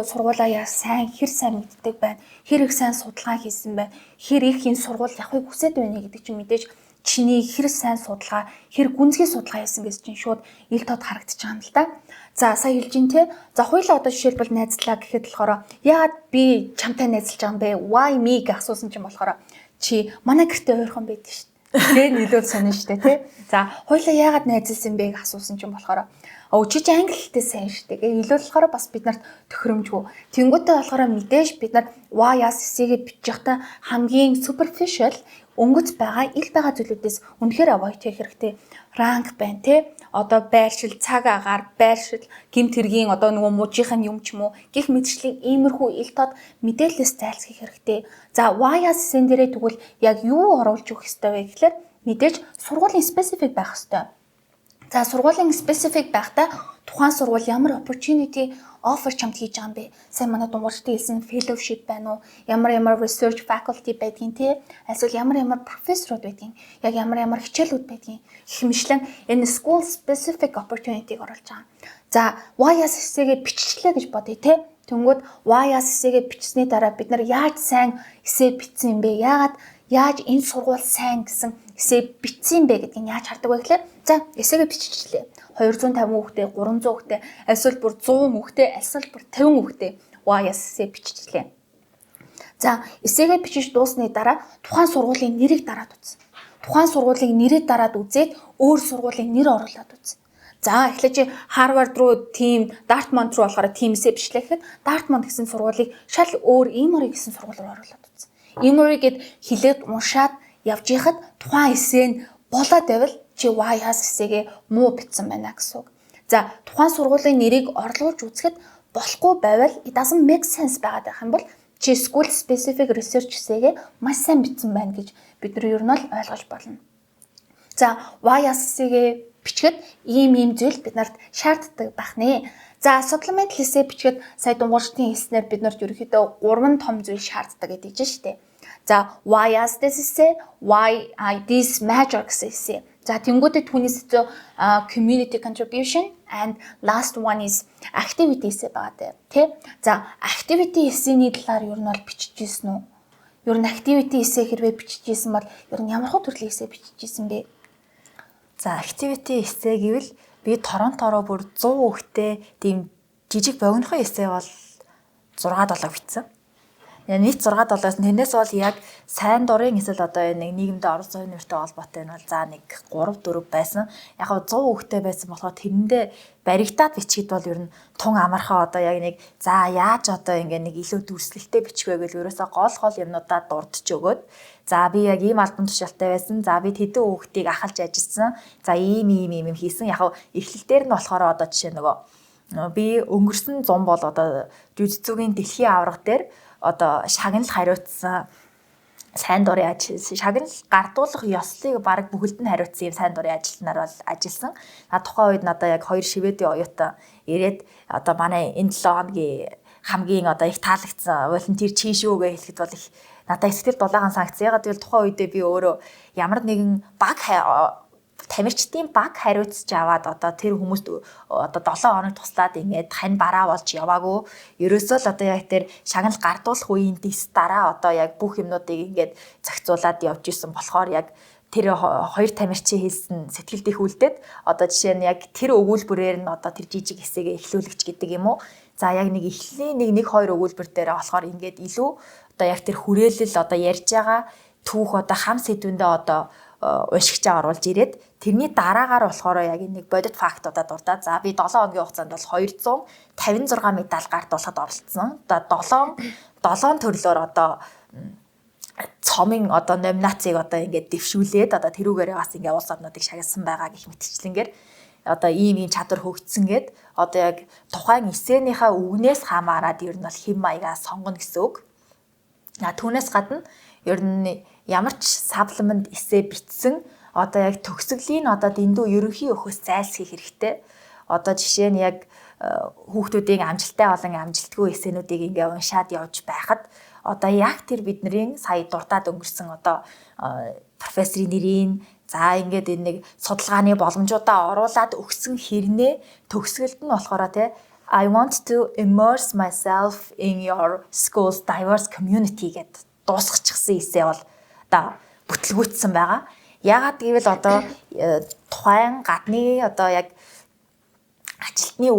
сургуулаа яа сайн хэр сайн мэддэг байна, хэр их сайн судалгаа хийсэн байна, хэр их энэ сургууль явахыг хүсэж байна гэдэг чинь мэдээж чиний хэр сайн судалгаа, хэр гүнзгий судалгаа хийсэн гэж чинь шууд ил тод харагдчих юм л да. За сая хэлж ин те. За хоёулаа одоо жишээлбэл найзлаа гэхэд болохоор яагаад би чамтай найзлж байгаа юм бэ? Why me гэж асуусан чинь болохоор чи манай гэртээ ойрхон байдаг шүү дээ. Тэ нөлөө сонин шүү дээ те. За хоёулаа яагаад найзлсан бэ гэж асуусан чинь болохоор чи англи хэлтэй сайн шүү дээ. Илүү болохоор бас бид нарт төхөөрөмжгүй. Тэнгүүтээ болохоор мэдээж бид нар why-аас эсэгээ бичих та хамгийн superficial өнгөц байгаа ил байгаа зүйлүүдээс үнэхээр avoid хийх хэрэгтэй. Ранк байна те. Одоо байршил, цаг агаар, байршил, гэмт хэргийн одоо нөгөө мужийнх нь юм ч юм уу гих мэтчлэн иймэрхүү ил тод мэдээлэлээс зайлсхийх хэрэгтэй. За why-аас сэн дээрээ тэгвэл яг юу оруулж өгөх хэрэгтэй вэ гэхлээр мэдээж сургуулийн specific байх хэрэгтэй. За сургуулийн specific байхдаа тухайн сургууль ямар opportunity offer чамд хийж байгаа юм бэ? Сайн манай дундчдын хэлсэн fellowship байна уу? Ямар research faculty байдгийн те? Эсвэл ямар профессорууд байдгийн? Яг ямар хичээлүүд байдгийн? Гэх мэтлэн энэ school specific opportunity-г оруулж байгаа. За why-аас эсэгээ биччихлээ гэж бодъё те? Тэнгүүд why-аас эсэгээ бичсний дараа бид нар яаж сайн эсээ бичсэн юм бэ? Яаж энэ сургууль сайн гэсэн эсээ бичсэн юм бэ гэдгийг яаж хардаг вэ гэхээр За эсээгээ биччихлээ. 250 хүүхдээ, 300 хүүхдээ, эсвэл бүр 100 хүүхдээ, эсвэл бүр 50 хүүхдээ YS эсээ биччихлээ. За эсээгээ бичиж дуусны дараа тухайн сургуулийн нэрийг дараад үз. Тухайн сургуулийн нэрээ дараад үзээд өөр сургуулийн нэр оруулаад үз. За эхлэж Harvard руу team, Dartmouth руу болохоор team эсээ бичлээ гэхэд Dartmouth гэсэн сургуулийг шал өөр Emory гэсэн сургууль руу оруулаад үз. Emory гэд хэлээд уншаад явж байхад тухайн эсээ нь болоод байвал чи YS эсээгээ муу бичсэн байна гэсэн үг. За тухайн сургуулийн нэрийг орлуулж үзэхэд болохгүй байвал it doesn't make sense байгаад байх юм бол чи school specific research эсээгээ маш сайн бичсэн байна гэж бид нар ер нь л ойлгож болно. За YS эсээгээ бичгээд ийм зүйл бид нарт шаарддаг байх нэ. За supplement эсээ бичгээд сая дунгуйчдын хэлснээр бид нарт ерөнхийдөө 3 том зүйл шаарддаг гэдэг чинь шүү дээ. За YS this эсээ, why I this major гэсэн эсээ. За тэнгуүдээ түүнээс community contribution and last one is activity эсээ байгаа тий. За activity эсэний талаар ер нь бол биччихсэн үү? Ер нь activity эсээ хэрвээ биччихсэн бол ер нь ямар төрлийн эсээ биччихсэн бэ? За activity эсээ гэвэл би Торонтороо бүр 100 хүүхдээ тийм жижиг богинохон эсээ бол 6-7 бичсэн. Нийт 6-7-аас тэрнээс бол яг сайн дурын эсвэл одоо нэг нийгэмдээ оролцсон нэртэй холбоотой нь бол за нэг 3-4 байсан. Яг 100 хүүхдээ байсан болохоор тэрэндээ баригдаад бичгээд бол ер нь тун амархаа одоо яг нэг за яаж одоо ингээ нэг илүү дүрслэлтэй бичих вэ гэж ерөөсөө гол юмнуудаа дурдж өгөөд за би яг ийм албан тушаалтай байсан. За би тэдэн хүүхдийг ахалж ажилласан. За ийм хийсэн. Яг эхлэл дээр нь болохоор одоо жишээ нөгөө би өнгөрсөн 100 бол одоо жүжигцүүгийн дэлхийн аварга дээр одоо шагнал хариуцсан сайн дурын ажил, шагнал гардуулах ёслыг баг бүхэлд нь хариуцсан юм сайн дурын ажилтнаар бол ажилласан. Тухайн үед надаа яг 2 шивэдийн оюутан ирээд одоо манай энэ 7 хоногийн хамгийн одоо их таалагдсан волонтер чи шүү гэж хэлэхэд бол их надад сэтгэл дулаахан санагдсан. Ягаад гэвэл тухайн үедээ би өөрөө ямар нэгэн баг тамирчдын баг хариуцж аваад одоо тэр хүмүүст одоо 7 хоног туслаад ингээд хань бараа болж яваагүй. Ерөөсөө л одоо яг тэр шагнал гардуулах үеийн дэс дараа одоо яг бүх юмнуудыг ингээд зохицуулаад явж исэн болохоор яг тэр 2 тамирчин хэлсэн сэтгэлд их үлдээд одоо жишээ нь яг тэр өгүүлбэрээр нь одоо тэр жижиг хэсэгээ эхлүүлэгч гэдэг юм уу. За яг нэг эхлэлийн 1-2 өгүүлбэр дээр болохоор ингээд илүү одоо яг тэр хүрээлэл одоо ярьж байгаа түүх одоо хам сэдвэндээ одоо уншигчаа оруулж ирээд тэрний дараагаар болохоор яг нэг бодит фактуудаа дурдаад за би 7 хоногийн хугацаанд бол 256 медаль гардуулахад оролцсон. Одоо 7 төрлөөр одоо цомын одоо номинацийг одоо ингээд дэвшүүлээд одоо тэрүүгээрээ бас ингээд улс орнуудыг шагнасан байгаа гэх мэтчлэнгээр одоо ийм чадвар хөгжсөн гэд одоо яг тухайн эсээнийхээ үгнээс хамаарад ер нь бол хэм маягаа сонгоно гэсэн үг. Түүнээс гадна ер нь ямар ч supplement эсээ бичсэн одоо яг төгсгөлийн одоо дэндүү ерөнхий өхөөс зайлсхийх хэрэгтэй. Одоо жишээ нь яг хүүхдүүдийн амжилттай болон амжилтгүй эсээнүүдийг ингээ уншаад явж байхад одоо яг тэр бидний сая дуртад өнгөрсөн одоо профессорын нэрийн за ингээд энэ нэг судалгааны боломжуудаа оруулаад өгсөн хэрнээ төгсгөлд нь болохоор I want to immerse myself in your school's diverse community гэд дуусгачихсан эсээ бол одоо бүтлгүүцсэн байгаа. Яагаад гэвэл одоо тухайн гадны одоо яг ажилтны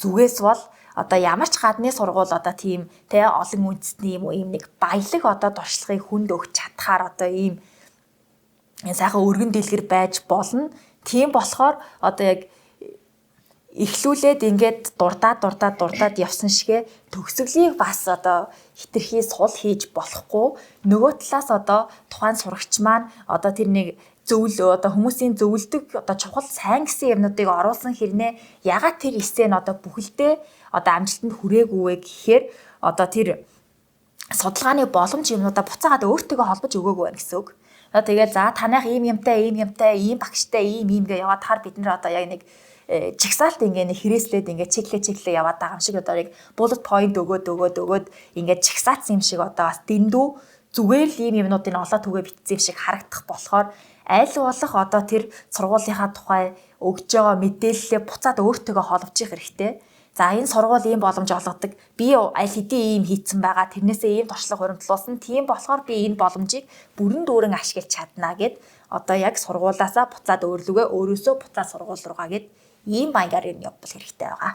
зүгээс бол одоо ямар ч гадны сургууль одоо тийм олон үндэсний юм уу ийм нэг баялаг одоо туршлагыг хүнд өгч чадхаар одоо ийм сайхан өргөн дэлгэр байж болно. Тийм болохоор одоо яг эхлүүлээд ингээд дурдаад явсан шигэ төгсгөлийг бас одоо хитрхи сул хийж болохгүй. Нөгөө талаас одоо тухайн сурагч маань одоо тэр нэг зөвл одоо хүмүүсийн зөвлөдөг одоо чухал сайн гэсэн юмнуудыг оруулсан хэрнээ ягаад тэр эсээ нь одоо бүхэлдээ одоо амжилтанд хүрээгүй вэ гэхээр одоо тэр судалгааны боломж юмнуудаа буцаагаад өөртөөгөө холбож өгөөгүй байна гэсэн үг. Тэгээд за танайх ийм юмтай, ийм багштай, ийм гээ яваад тахаар бид нэр одоо яг нэг чигсаалт ингээ нэг хэрэгслээд ингээ чиглээ яваад байгаа юм шиг одоо яг bullet point өгөөд ингээ чигсаацсан юм шиг одоо бас дэндүү зүгээр л ийм юмнуудыг олоод түгээ битсэн юм шиг харагдах болохоор аль болох одоо тэр сургуулийнхаа тухай өгж байгаа мэдээлэлээ буцаад өөртөөгөө холбож явах хэрэгтэй. За энэ сургууль ийм боломж олгодог. Би аль хэдийн ийм хийцэн байгаа. Тэрнээсээ ийм туршлага хуримтлуулсан. Тийм болохоор би энэ боломжийг бүрэн дүүрэн ашиглаж чадна гэд одоо яг сургуулаасаа буцаад өөрөөсөө буцаад сургууль руугаа гэд ийм маягаар юм явбал хэрэгтэй байгаа.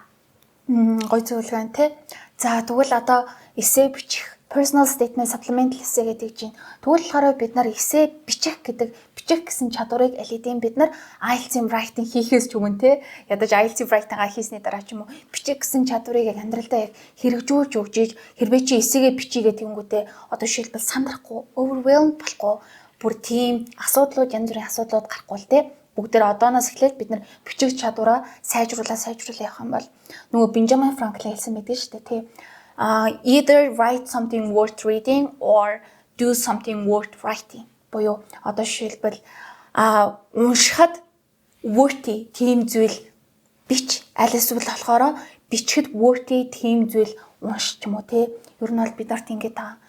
Гой зүйл байна те. За тэгвэл одоо эссе бичих, personal statement, supplemental essay гэдэг чинь тэгвэл болохоор бид нар эссе бичих гэсэн чадварыг аль хэдийн бид нар IELTS writing хийхээс ч өмнө те ядаж IELTS writing-аа хийсний дараа ч юм уу бичих гэсэн чадварыг яг амьдралдаа яг хэрэгжүүлж өгч ийж хэрвээ чи эсséгээ бичигээ тэгэнгүүтээ одоо жишээлбэл сандрахгүй, overwhelmed болохгүй бүр тийм асуудлууд янз бүрийн асуудлууд гарахгүй л те бүгдээр одооноос эхлээд бид нар бичих чадвараа сайжруулаа явах юм бол нөгөө Benjamin Franklin хэлсэн байдаг шүү дээ тий. Either write something worth reading or do something worth writing. Буюу одоо жишээлбэл уншихад worthy тийм зүйл бич аль эсвэл болохоор бичгэд worthy тийм зүйл уншиж юм уу тий. Ер нь бол бид нарт ингэж байгаа.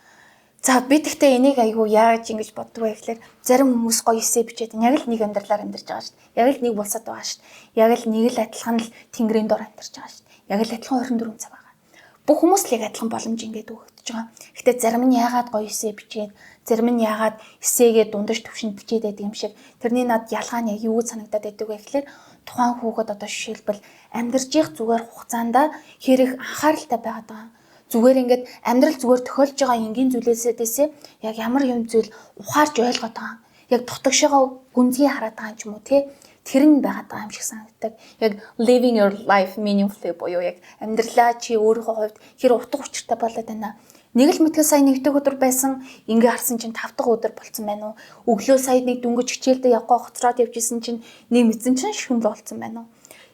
За би тэгтээ энийг айгүй яаж ингэж боддог вэ гэхлээр зарим хүмүүс гоё эссе бичээд яг л нэг амьдралаар амьдарч байгаа шүү дээ. Яг л нэг булсад байгаа шүү дээ. Яг л нэг л адилхан л тэнгэрийн дор амьдарч байгаа шүү дээ. Яг л адилхан 24 цаг байгаа. Бүх хүмүүс л яг адилхан боломж ингэж өгөгдөж байгаа. Гэхдээ зарим нь яагаад гоё эссе бичээд, зарим нь яагаад эссегээ дундаж төвшөнд бичээд байдаг юм шиг. Тэрний над ялгаа нь яг юу санагдаад байдаг вэ гэхлээр тухайн хүүхэд одоо жишээлбэл амьдарч их зүгээр хугацаанд хэрэг анхааралтай байгаад байгаа. Зүгээр ингээд амьдрал зүгээр тохиолж байгаа энгийн зүйлээсээдээсээ яг ямар юм зүйл ухаарч ойлгоод байгаа. Яг дутагшаага гүнзгий хараад байгаа юм уу те тэр нь байгаад байгаа юм шиг санагддаг. Яг living your life meaningfully буюу яг амьдралаа чи өөрийнхөө хувьд хэр утга учиртай болоод байна. Нэг л мэтгэл сая нэгдэг өдөр байсан ингээ харсан чинь 5 дахь өдөр болцсон байна уу? Өглөө сая нэг дүнгэж хичээлдээ явахгүй хоцроод явжсэн чинь нэг мэдсэн чинь шүмл болцсон байна уу?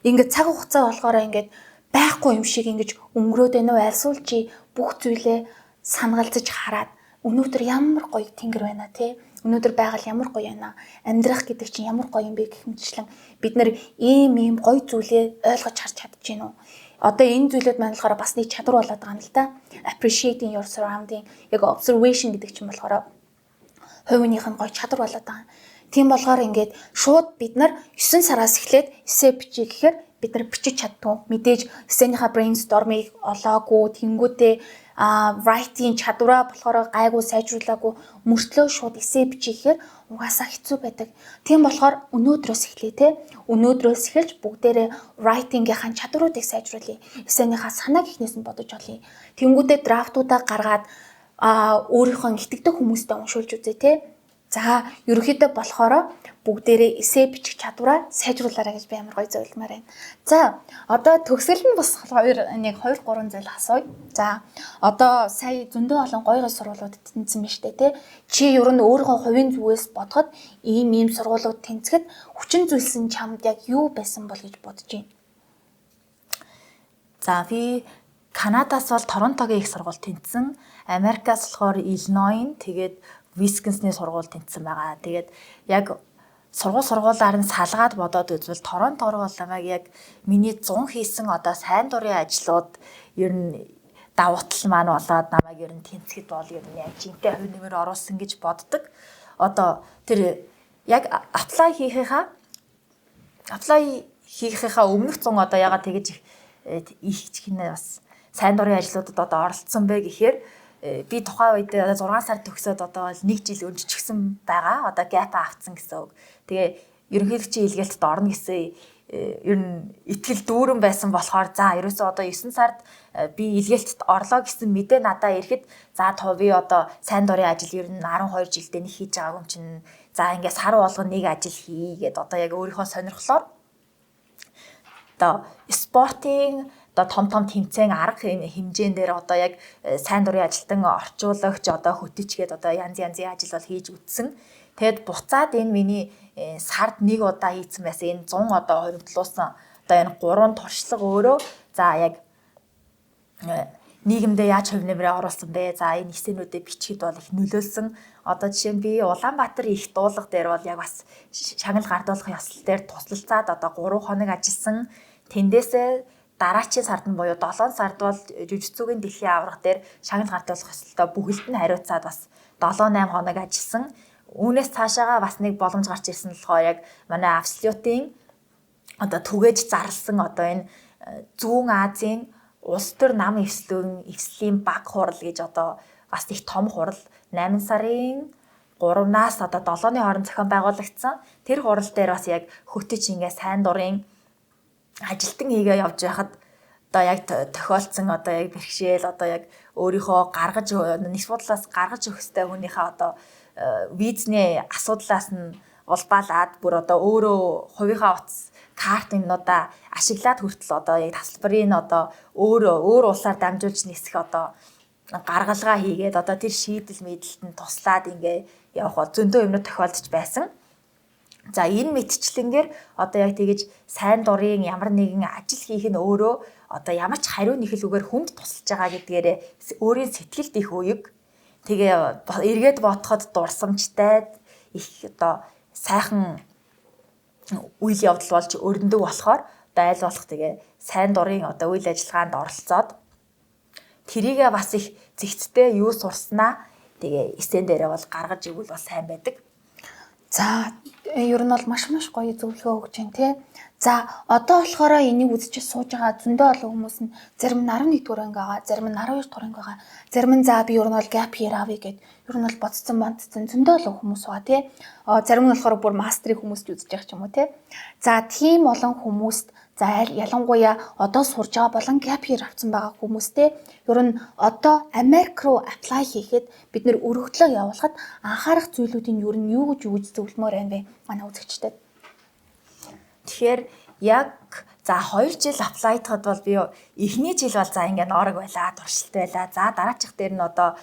Ингээ цаг хугацаа болохоор ингээд байхгүй юм шиг ингэж өнгөрөөд байна уу альсуул чи бүх зүйлээ санагалзаж хараад өнөөдөр ямар гоё тэнгэр байна те өнөөдөр байгаль ямар гоё байна амьдрах гэдэг чинь ямар гоё юм бэ гэх мэтчлэн бид нар ийм гоё зүйлээ ойлгож харж чадчихэв үү одоо энэ зүйлүүд маань болохоор бас нэг чадвар болоод байгаа юм л да appreciating your surrounding яг observation гэдэг чинь болохоор хувийнх нь гоё чадвар болоод байгаа. Тийм болохоор ингээд шууд бид нар 9 сараас эхлээд эссе бичиж гэхээр бид нар бичиж чаддгүй. Мэдээж эссенийхаа brainstorm-ыг олоогүй, тэнгүүтээ writing чадвараа болохоор гайгүй сайжруулаагүй мөртлөө шууд эссе бичихээр угаасаа хэцүү байдаг. Тийм болохоор өнөөдрөөс эхлэе те. Өнөөдрөөс эхэлж бүгдээрээ writing-ийн чадваруудыг сайжруулъя. Эссенийхаа санааг ихнээс нь бодож олъё. Тэнгүүтээ драфтуудаа гаргаад өөрийнхөө итгэдэг хүмүүстээ уншуулж үзье те. За ерөнхийдөө болохоор бүгдээрээ эссе бичих чадвараа сайжруулаарай гэж би амар гоё зөвлөмөр байна. За одоо төгсгөл нь бас 2 3 зүйл асууя. За одоо сая зөндөө олон гоё сургуулиудад тэнцсэн байна штэ тий. Чи ер нь өөрийнхөө хувийн зүгээс бодоход ийм сургуулиуд тэнцэхэд хүчин зүйлсэн чамд яг юу байсан бол гэж бодож байна? За би Канадаас бол Торонтогийн их сургууль тэнцсэн. Америкаас болохоор Иллинойн тэгээд Висконсины сургууль тэнцсэн байгаа. Тэгээд яг сургуулиар нь салгаад бодоод үзвэл Торонто бол намайг яг миний 100 хийсэн одоо сайн дурын ажлууд ер нь давуу тал маань болоод намайг ер нь тэнцэхэд бол ер нь яг жинтэй хувь нэмэр оруулсан гэж боддог. Одоо тэр яг apply хийхийнхаа өмнөх 100 одоо ягаад тэгэж их хинэ бас сайн дурын ажлуудад одоо оролцсон бэ гэхээр би тухайн үед 6 сар төгсөөд одоо бол 1 жил өнжчихсэн байгаа. Одоо gap авцсан гэсэн үг. Тэгээ ерөнхийлөгчийн илгээлтэд орно гэсэн ер нь итгэл дүүрэн байсан болохоор за ерөөсөө одоо 9 сард би илгээлтэд орлоо гэсэн мэдээ надаа ирэхэд за тоо би одоо сайн дурын ажил ер нь 12 жилдээ нэг хийж байгаагүй юм чинь за ингээ сар болгон нэг ажил хийгээд одоо яг өөрийнхөө сонирхлоор одоо спортын том тэмцээн арга хэмжээнд дээр одоо яг сайн дурын ажилтан орчуулагч одоо хөтөчгээд одоо янз янзын ажил бол хийж үтсэн. Тэгэд буцаад энэ миний сард нэг удаа хийцэн байсан энэ 100 одоо хоригдлуулсан одоо энэ 3 туршлага өөрөө за яг нийгэмдээ яаж хувь нэмрээ оруулсан бэ? За энэ эссенүүдээ бичихэд бол их нөлөөлсөн. Одоо жишээ нь би Улаанбаатар их дуулга дээр бол яг бас шагнал гардуулах ёслол дээр туслалцаад одоо 3 хоног ажилласан. Тэндээсээ дараачийн сард нь буюу 7 сард бол жүжигцүүгийн дэлхийн аврах дээр шагнал гардуулах ёслолтой бүгд нь хариуцаад бас 7-8 хоног ажилласан. Үүнээс цаашаага бас нэг боломж гарч ирсэн болохоор яг манай Absolute-ийн одоо түгээж зарласан одоо энэ Зүүн Азийн улс төр нам эвслийн баг хурал гэж одоо бас их том хурал 8 сарын 3-наас одоо 7-ны хооронд зохион байгуулагдсан. Тэр хурал дээр бас яг хөтөж ингээ сайн дурын ажилтан хийгээ явж байхад одоо яг тохиолдсон одоо яг бэрхшээл одоо яг өөрийнхөө гаргаж нэг судлаас гаргаж өгөх ёстой хүнийхээ одоо визний асуудлаас нь улбаалаад бүр одоо өөрөө хувийнхаа утас карт юмнуудаа ашиглаад хүртэл одоо яг тасалбарын одоо өөр улсаар дамжуулж нисэх одоо гаргалгаа хийгээд одоо тэр шийдэл мэдлэлтэнд туслаад ингээ явах зөндөө юмнууд тохиолдож байсан. За энэ мэтчлэнгээр одоо яг тэгэж сайн дурын ямар нэгэн ажил хийх нь өөрөө одоо ямар ч хариу нэхэлгүйгээр хүнд тусалж байгаа гэдгээрээ өөрийн сэтгэлд их үеиг тэгээ эргээд бодоход дурсамжтай их одоо сайхан үйл явдал болж өрнөдөг болохоор одоо аль болох тэгээ сайн дурын одоо үйл ажиллагаанд оролцоод тэрийгээ бас их зэгцтэй юу сурснаа тэгээ эсэн дээрээ бол гаргаж игэл бас сайн байдаг. За ер нь бол маш гоё зөвлөгөө өгч байна тий. За одоо болохоор энийг үзэж сууж байгаа зөндөө олон хүмүүс нь зарим нь 11 дугаар анги байгаа, зарим нь 12 дугаар анги байгаа. Зарим нь за би ер нь бол gap year авъя гэд ер нь бол бодцсон зөндөө олон хүмүүс байгаа тий. Зарим нь болохоор бүр мастрын хүмүүст үзэж байгаа ч юм уу тий. За тийм олон хүмүүст за ялангуяа одоо сурж байгаа болон gap year авсан байгаа хүмүүстэй ер нь одоо Америк руу apply хийхэд бид нэр өргөдлөө явуулахад анхаарах зүйлүүдийн ер нь юу гэж зөвлөмөр байна вэ? Манай үзэгчдэд. Тэгэхээр яг за 2 жил аплайдахад бол би эхний жил бол за ингээ норог байлаа, туршилт байлаа. За дараачих дээр нь одоо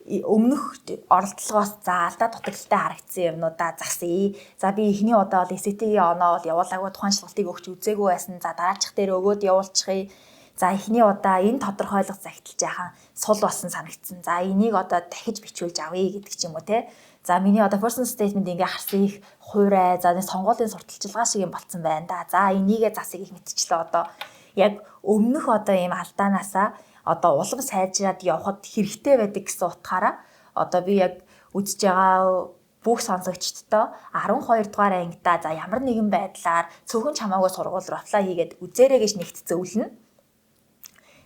өмнөх оролдлогоос за алдаа дутагдaltaй харагдсан юмнуудаа засъя. За би эхний удаа бол SAT-ийн оноо бол явуулаагүй тухайн шалгалтыг өгч үзээгүй байсан. За дараачих дээр өгөөд явуулчихъя. За эхний удаа энэ тодорхойлох загталж яхан сул болсон санагдсан. За энийг одоо дахиж бичүүлж авъя гэдэг ч юм уу те. За миний одоо personal statement ингээ харсан их хуурай. За сонгуулийн сурталчилгаа шиг юм болцсон байна да. За энийгээ засыг их мэдчихлээ одоо. Яг өмнөх одоо ийм алдаанаасаа одоо улам сайжраад явхад хэрэгтэй байдаг гэсэн утгаараа одоо би яг үзэж байгаа бүх сонсогчдоо 12 дугаар ангидаа за ямар нэгэн байдлаар цөөхөн чамаагүй сургууль руу apply хийгээд үзээрэй гэж нэгт зөвлөнө.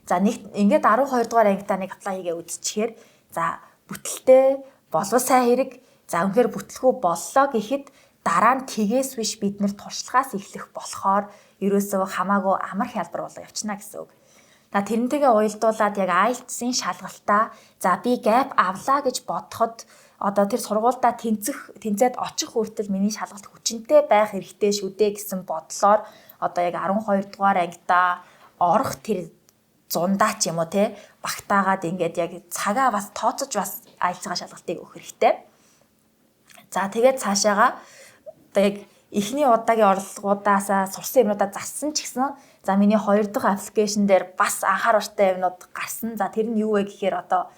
За нэг ингээд 12 дугаар ангидаа нэг apply хийгээ үзчихээр за бүтэлтэй болов сайн хэрэг за үнэхээр бүтлгүй боллоо гэхэд дараа нь тгээс биш бид нэр туршлагаас эхлэх болохоор ерөөсөө хамаагүй амар хялбар болоо явчихна гэсэн үг. За тэрнтэйгээ уялдуулаад яг IELTS-ийн шалгалтаа за би gap авлаа гэж бодоход одоо тэр сургуультай тэнцээд очих хүртэл миний шалгалт хүчинтэй байх хэрэгтэй шүү дээ гэсэн бодлоор одоо яг 12 дугаар ангидаа орох тэр зундаа ч юм уу те багтаагаад ингээд яг цагаа бас тооцож бас IELTS-ийн шалгалтыг өгөх хэрэгтэй. За тэгээд цаашаага одоо яг эхний удаагийн орлогуудаасаа сурсан юмудаа зассан ч гэсэн за миний 2 дахь аппликейшн дээр бас анхааруултай юмнууд гарсан. За тэр нь юу вэ гэхээр одоо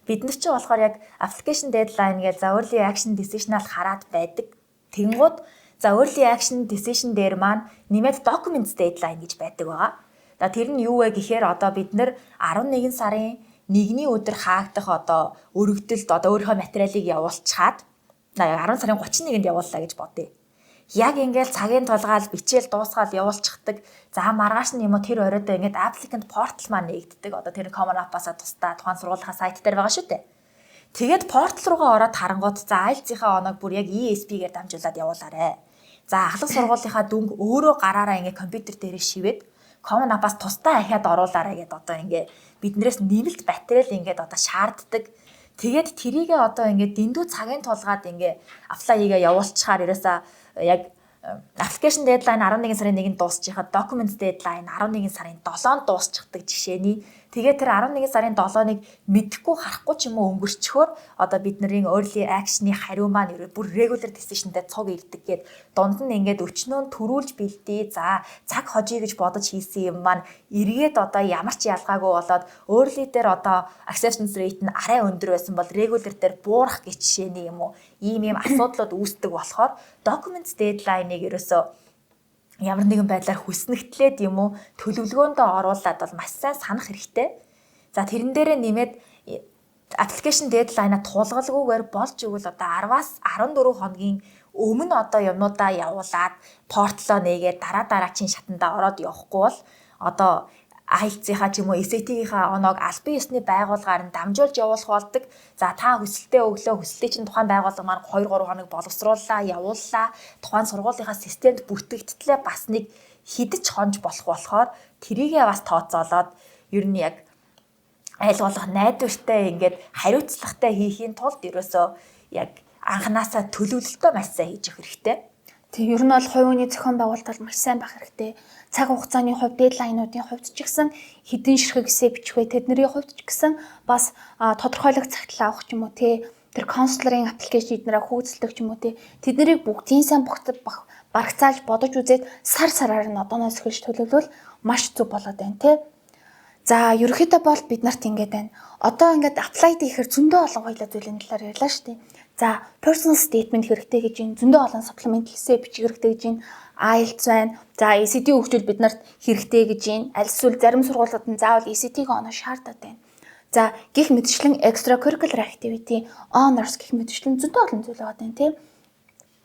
бид нар ч болохоор яг application deadline гэж за early action decision-аар хараад байдаг. Тэнгууд за early action decision дээр маань нэмээд documents deadline гэж байдаг байгаа. За тэр нь юу вэ гэхээр одоо бид нар 11 сарын 1-ний өдөр хаагдах одоо өргөдөлд одоо өөрийнхөө материалыг явуулчихад 10 сарын 31-нд явууллаа гэж бодъё. Яг ингээл цагийн тулгаал бичээл дуусгаад явуулчихдаг. За маргааш нь юм уу тэр оройдоо ингээд applicant portal маань нэгддэг. Одоо тэр Common App-аас тусдаа тухайн сургуулийн сайт дээр байгаа шүү дээ. Тэгээд портал руугаа ороод харангууд за IELTS-ийнхаа оног бүр яг ESP-гээр дамжуулаад явуулаарэ. За ахлах сургуулийнхаа дүнг өөрөө гараараа ингээд компьютер дээрээ шивээд Common App-аас тусдаа ахиад оруулаарэ гэдээ одоо ингээд биднээс нэмэлт материал ингээд одоо шаарддаг. Тэгээд тэрийгээ одоо ингээд дэндүү цагийн тулгаад ингээд apply хийгээ явуулчихаар ерөөсөө яг application deadline 11 сарын 1-нд дуусчихад documents deadline 11 сарын 7-нд дуусчихдаг жишээний тэгээд тэр 11 сарын 7-ныг мэдхгүй харахгүй ч юм уу өнгөрчхөөр одоо бидний early action-ы хариу маань бүр regular decision-тэй цуг ирдэг гээд дунд нь ингээд өчнөө төрүүлж бэлдээ за цаг хожие гэж бодож хийсэн юм маань эргээд одоо ямар ч ялгаагүй болоод early дээр одоо acceptance rate нь арай өндөр байсан бол regular дээр буурах гэж жишээний юм уу ийм асуудлууд үүсдэг болохоор documents deadline-ыг ерөөсөө ямар нэгэн байдлаар хүснэгтлээд юм уу төлөвлөгөөндөө оруулаад бол маш сайн санах хэрэгтэй. За тэрэн дээрээ нэмээд application deadline-а тулгалгүйгээр болж игэл одоо 10-аас 14 хоногийн өмнө одоо юмнуудаа явуулаад портлоо нээгээд дараачийн шатандаа ороод явахгүй бол одоо IELTS-ийнхаа ч юм уу SAT-ийнхаа оноог албан ёсны байгууллагаар нь дамжуулж явуулах болдог. За та хүсэлтээ өглөө хүсэлтээ чинь тухайн байгууллага маань 2-3 хоног боловсрууллаа, явууллаа. Тухайн сургуулийнхаа системд бүртгэгдтлээ бас нэг хідэж хонж болохоор тэрийгээ бас тооцоолоод ер нь яг айл болох найдвартай ингээд хариуцлагатай хийхийн тулд ерөөсөө яг анханасаа төлөвлөлтөө маш сайн хийж явах хэрэгтэй. Тэг ер нь бол хувийн хүний зохион байгуулалт маш сайн байх хэрэгтэй. Цаг хугацааны хувьд, дедлайнуудын хувьд ч гэсэн хэдэн ширхэгсээ бичихвэ тэдний хувьд ч гэсэн бас тодорхойлох цагтлаа авах ч юм уу те тэр консулерын аппликейшн эднэрээ хөөцөлдөг ч юм уу те тэднийг бүгдийн сайн багцааж бодож үзээд сар сараар нь одооноос эхэлж төлөвлөвөл маш зөв болоод байна те. За ерөнхийдөө бол бид нарт ингэж байна. Одоо ингээд apply хийхээр зөндөө олон хоёлаа зүйлийн талаар ярьлаа шүү дээ. За personal statement хэрэгтэй гэж юм. Зөндөө олон supplemental essay бичих хэрэгтэй гэж юм. IELTS байна. За ECT хөгжүүл бид нарт хэрэгтэй гэж юм. Аль эсвэл зарим сургуулиуд нь заавал ECT-г оноо шаардаад байна. За гих мэтчлэн extracurricular activity, honors гих мэтчлэн зөндөө олон зүйл байгаа юм тийм.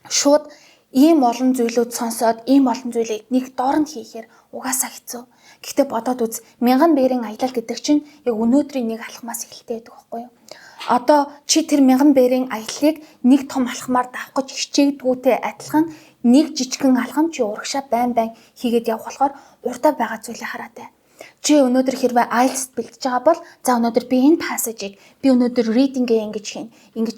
Шууд ийм олон зүйлүүд сонсоод ийм олон зүйлийг нэг дорн хийхээр угаасаа хэцүү. Гэхдээ бодоод үз 1000 бэрийн аялал гэдэг чинь яг өнөөдрийн нэг алхмаас эхэлтэй байдаг байхгүй юу? Одоо чи тэр 1000 бэрийн аяллыг нэг том алхмаар давах гэж хичээгдгүүтэй адилхан нэг жижигхэн алхам чи урагшаа байн хийгээд явах болохоор урдаа байгаа зүйлээ хараатай. Чи өнөөдөр хэрвээ IELTS бэлдэж байгаа бол за өнөөдөр би энэ passage-ийг би өнөөдөр reading-гээ ингэж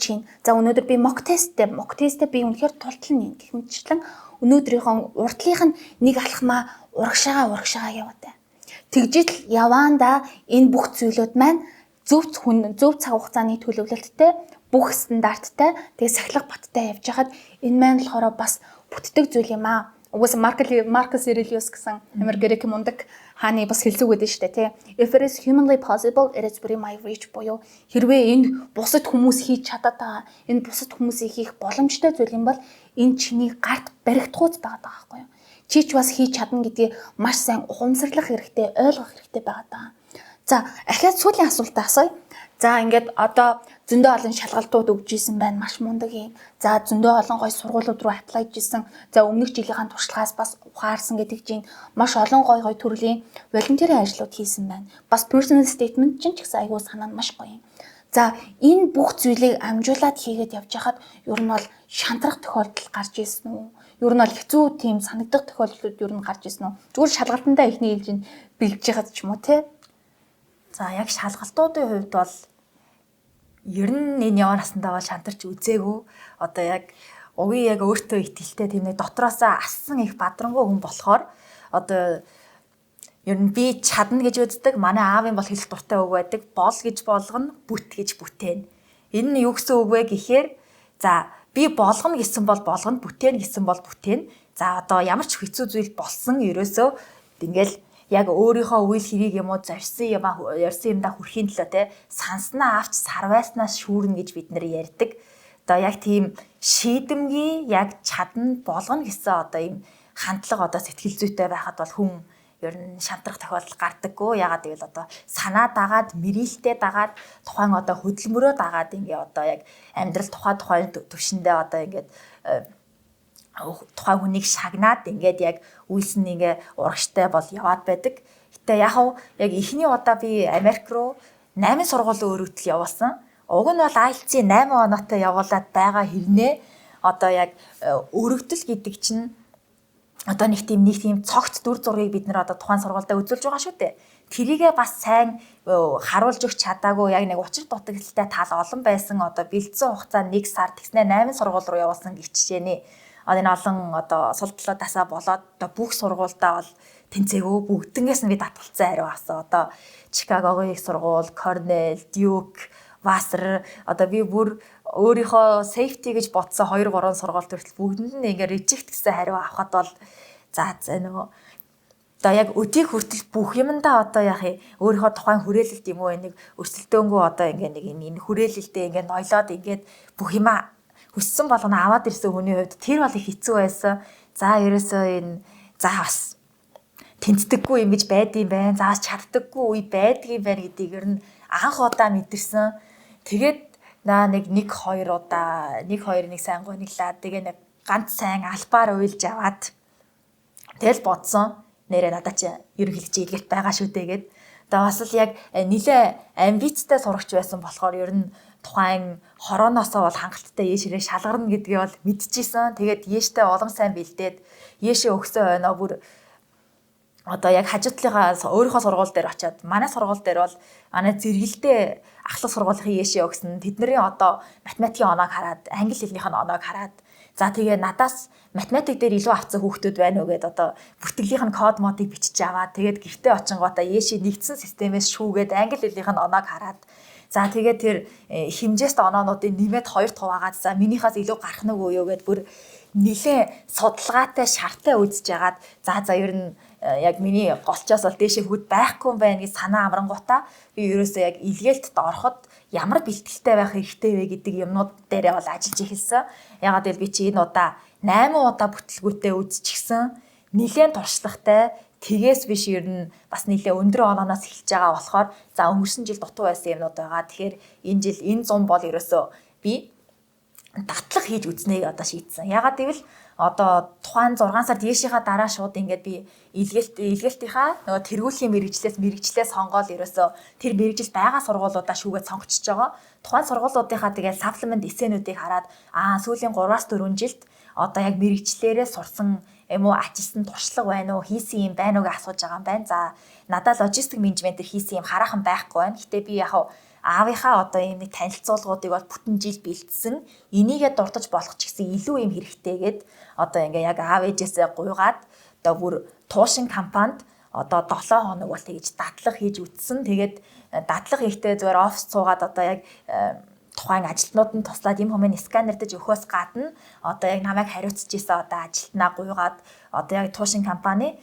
хийн. За өнөөдөр би mock test-тэй би үнэхээр тултлан гэх мэтчлэн өнөөдрийнхөө урдлынх нь нэг алхмаа урагшаага яваатай. Тэгжил яваанда энэ бүх зүйлүүд маань зөв цаг хугацааны төлөвлөлттэй бүх стандарттай тэгээ сахилга баттай явж хахад энэ маань болохоор бас бүтдэг зүйл юм аа. Угсаа Marcus Aurelius гэсэн Америк грек мундаг хааны бас хэлсэг байдаг шүү дээ тий. If it is humanly possible, it is within my reach буюу хэрвээ энэ бусад хүмүүс хийж чадаад байгаа, энэ бусад хүмүүсийг хийх боломжтой зүйл юм бол энэ чиний гарт баригдахуйц байгаа байхгүй юу? Чи ч бас хийж чадна гэдгийг маш сайн ухамсарлах хэрэгтэй, ойлгох хэрэгтэй байгаа. За, ахиад сүүлийн асуултаа асууя. За, ингээд одоо зөндөө олон шалгалтууд өгж исэн байна, маш мундаг юм. За, зөндөө олон гой сургуулиуд руу apply хийсэн. За, өмнөх жилийнхаа туршлагаас бас ухаарсан гэдэг чинь маш олон гой төрлийн волонтерийн ажлууд хийсэн байна. Бас personal statement чинь ч гэсэн аягүй санаа нь маш гоё юм. За, энэ бүх зүйлийг амжуулаад хийгээд явж хахад ер нь бол шантрах тохиолдол гарч ирсэн үү? Ер нь бол хэцүү тийм санагдах тохиолдлууд ер нь гарч ирсэн үү? Зүгээр шалгалтандаа ихний хэлж бэлдэж байхад ч юм уу те? За яг шалгалтуудын хувьд бол ер нь энэ яваа насандаа бол шантарч үзээгүй. Одоо яг угийн яг өөртөө итгэлтэй тийм нэг дотроосоо ассан их бадрангуй хүн болохоор одоо ер нь би чадна гэж үздэг. Манай аавын бол хэлэх дуртай үг байдаг. Бол гэж болгоно, бүт гэж бүтээн. Энэ нь юу гэсэн үг вэ гэхээр за би болгоно гэсэн бол болгоно, бүтээн гэсэн бол бүтээн. За одоо ямар ч хэцүү зүйл болсон ерөөсөө ингээл яг өөрийнхөө үйл хэрийг юм уу зорьсон юмдаа хүрхийн төлөө те санснаа авч сарвайснаас шүүрнэ гэж бид нэр ярьдаг. Одоо яг тийм шийдэмгий яг чадна болгоно гэсэн одоо ийм хандлага одоо сэтгэл зүйтэй байхад бол хүн ер нь шантрах тохиолдол гардаггүй. Ягаад гэвэл одоо санаа дагаад, мэрэлтээ дагаад, тухайн одоо хөдөлмөрөө дагаад ингээ одоо яг амьдрал тухайн төвшөндөө одоо ингээд тухайн хүнийг шагнаад ингээд яг үйлс нь ингээ урагштай бол яваад байдаг. Гэтэ яг эхний удаа би Америк руу 8 сургуулийн өргөдөл явуулсан. Уг нь бол IELTS-ийн 8 оноотой явуулаад байгаа хэрнээ одоо яг өргөдөл гэдэг чинь одоо нэг тийм цогт дүр зургийг бид нэр одоо тухайн сургуультай үзүүлж байгаа шүү дээ. Тэрийгээ бас сайн харуулж өгч чадаагүй яг нэг учир дутагдaltaй тал олон байсан. Одоо бэлдсэн хугацаа 1 сар тэгснэ 8 сургууль руу явуулсан гэх жишээний энэ олон одоо султлуудасаа болоод одоо бүх сургуультай бол тэнцээгөө бүгднгээс нь би татгалцсан хариу авсан. Одоо Чикагогийн их сургууль, Корнелл, Дьюк, Вассер одоо би бүр өөрийнхөө safety гэж бодсон 2 3 сургууль төртөл бүгдэнд нь ингээ reject гэсэн хариу авахад бол за нөгөө одоо яг өдийг хүртэл бүх юмдаа одоо яах өөрийнхөө тухайн хүрээлэлт юм уу нэг өрсөлдөөнгөө одоо ингээ нэг энэ хүрээлэлдээ ингээ ноёлоод ингээд бүх юмаа хүссэн болгоно аваад ирсэн хүний хувьд тэр бол их хэцүү байсан. За ерөөсөө энэ за бас тэнцдэггүй юм гэж байдığım байна. За бас чаддаггүй үе байдığım байна гэдгийг ер нь анх удаа мэдэрсэн. Тэгээд нэг хоёр удаа нэг сайн гониглаад тэгээ нэг ганц сайн албаар уйлж аваад тэгэл бодсон. нэрээ надад чи ерөнхийдөө чи илгээт байгаа шүү дээ гэд. Одоо бас л яг нэлээ амбицтай сурагч байсан болохоор ер нь тухайн хорооноосоо бол хангалттай Есүрээ шалгарна гэдгээ бол мэдчихсэн. Тэгээд Есүстэй улам сайн бэлдээд Есүс өгсөн ойноо бүр одоо яг хажуудлынхаа өөрийнхөө сургууль дээр очиад манай сургууль дээр бол манай зэрэгэлдээ ахлах сургуулийн Есүс өгсөн. Тэдний одоо математикийн оноог хараад, англи хэлнийх нь оноог хараад за тэгээ надаас математик дээр илүү авцсан хүүхдүүд байна уу гэд одоо бүртгэлийнх нь код модыг бичиж аваад тэгээд гэртээ очингуудаа Есүс нэгдсэн системээс шүүгээд англи хэлнийх нь оноог хараад за тэгээд тэр хэмжээст оноонуудыг нэмээд 2 хуваагаад за минийхээс илүү гарах нь үгүй юу гэд бүр нэлээ судалгаатай шартаа үзэж яагаад за ер нь яг миний голчоос бол дээшээ хүүд байхгүй юм байна гэж санаа амрангуудаа би ерөөсөө яг илгээлтд ороход ямар бэлтгэлтэй байх хэрэгтэй вэ гэдэг юмнууд дээрээ бол ажиллаж эхэлсэн. Ягаад гэвэл би чи энэ удаа 8 удаа бүтлгүүтээ үзчихсэн. Нилээн туршлагатай тгээс биш ер нь бас нилээ өндөр онооноос эхэлж байгаа болохоор за өнгөрсөн жил дутуу байсан юмнууд байгаа. Тэгэхээр энэ жил энэ 100 бол ерөөсөө би дадлаг хийж үзнэ одоо шийдсэн. Ягаад гэвэл одоо тухайн 6 сар дээшийнхаа дараа шууд ингээд би илгээлтийнхаа нөгөө тэргүүлийн мэрэгчлээ сонгоод ерөөсөө тэр мэрэгжил байгаа сургуулиудаа шүүгээд сонгочихж байгаа. Тухайн сургуулиудынхаа тэгээд supplement эссенүүдийг хараад сүүлийн 3-4 жилд одоо яг мэрэгчлэрээ сурсан юм уу ажилтсан туршлага байна уу хийсэн юм байна уу гэж асууж байгаа юм байна. За надад логистик менежментээр хийсэн юм хараахан байхгүй байна. Гэтэ би яг аавынхаа одоо ийм нэг танилцуулгуудыг бол бүтэн жил бэлдсэн. Энийгээ дурдж болох ч гэсэн илүү юм хэрэгтэйгээд одоо ингээ яг аав ээжээсээ гуйгаад одоо бүр туушин компанид одоо 7 хоног бол тэгж дадлаг хийж үтсэн. Тэгээд дадлаг хийхдээ зүгээр офс цуугаад одоо яг тухайн ажилтнууд нь туслаад юм хүмүүс сканердэж өгөхөөс гадна одоо яг намайг хариуцж ийсэн одоо ажилтнаа гуйгаад одоо яг туушин компани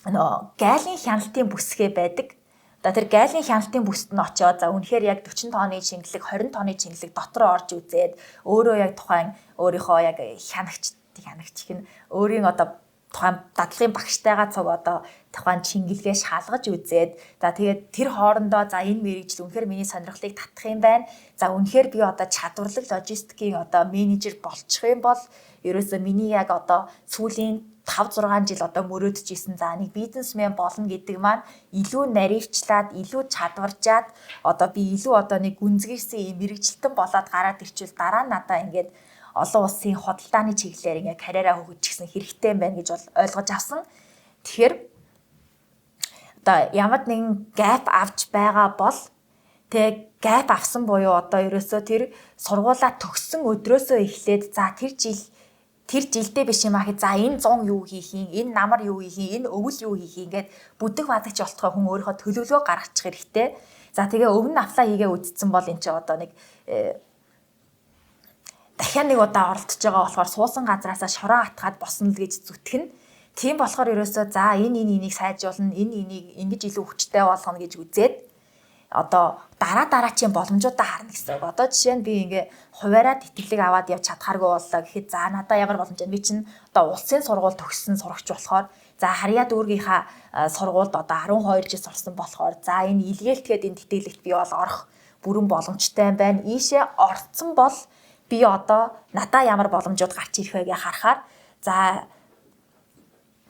гайлын хяналтын бүсгээ байдаг. Одоо тэр гайлын хяналтын бүсд нь очиод за үнэхээр яг 40 тонны шингэлэг 20 тонны шингэлэг дотроо орж үзээд өөрөө яг тухайн өөрийнхөө яг хянагч гэх нь өөрийн одоо тухайн дадлагын багштайгаа цуг одоо тухайн шингэлгээ шалгаж үзээд за тэгээд тэр хоорондоо за энэ мэрэгжил үнэхээр миний сонирхлыг татах юм байна. За үнэхээр би одоо чадварлаг логистикийн одоо менежер болчих юм бол ерөөсөө миний яг одоо сүүлийн 5-6 жил одоо мөрөөдөж исэн за нэг бизнесмен болно гэдэг маань илүү наривчлаад илүү чадваржаад одоо би илүү одоо нэг гүнзгийсэн юм мэрэгжилтэн болоод гараад ирчихвэл дараа нь надаа ингээд олон улсын худалдааны чиглэлээр ингээ карьераа хөгжчихсэн хэрэгтэй юм байна гэж бол ойлгож авсан. Тэгэхээр одоо ямар нэгэн гэп авч байгаа бол тэг гэп авсан буюу одоо ерөөсөө тэр сургуулаа төгссөн өдрөөсөө эхлээд за тэр жилдээ биш юм аа хэ за энэ 100 юу хийх юм энэ намар юу хийх юм энэ өвөл юу хийх юм гээд бүдэг бадагч болтгой хүн өөрийнхөө төлөвлөгөө гаргачих хэрэгтэй. За тэгээ өвн авлаа хийгээ үдцсэн бол эн чинь одоо нэг дахиад нэг удаа оролдож байгаа болохоор суусан газраасаа шороо атгаад босно л гэж зүтгэн. Тийм болохоор ерөөсөө за энийг сайжруулна, энийг ингэж илүү хүчтэй болгоно гэж үзээд одоо дараачийн боломжуудаа харна гэсэн үг. Одоо жишээ нь би ингээ хуваараад итгэлэг аваад явж чадхааргүй боллоо гэхэд за надаа ямар боломж байна? Би чинь одоо улсын сургууль төгссөн сурагч болохоор за харьяа дүүргийнхаа сургуульд одоо 12 жил сурсан болохоор за энэ илгээлтгээд энэ тэтгэлэгт би бол орох бүрэн боломжтой юм байна. Ийшээ орцсон бол би одоо надаа ямар боломжууд гарч ирэх вэ гэж харахаар за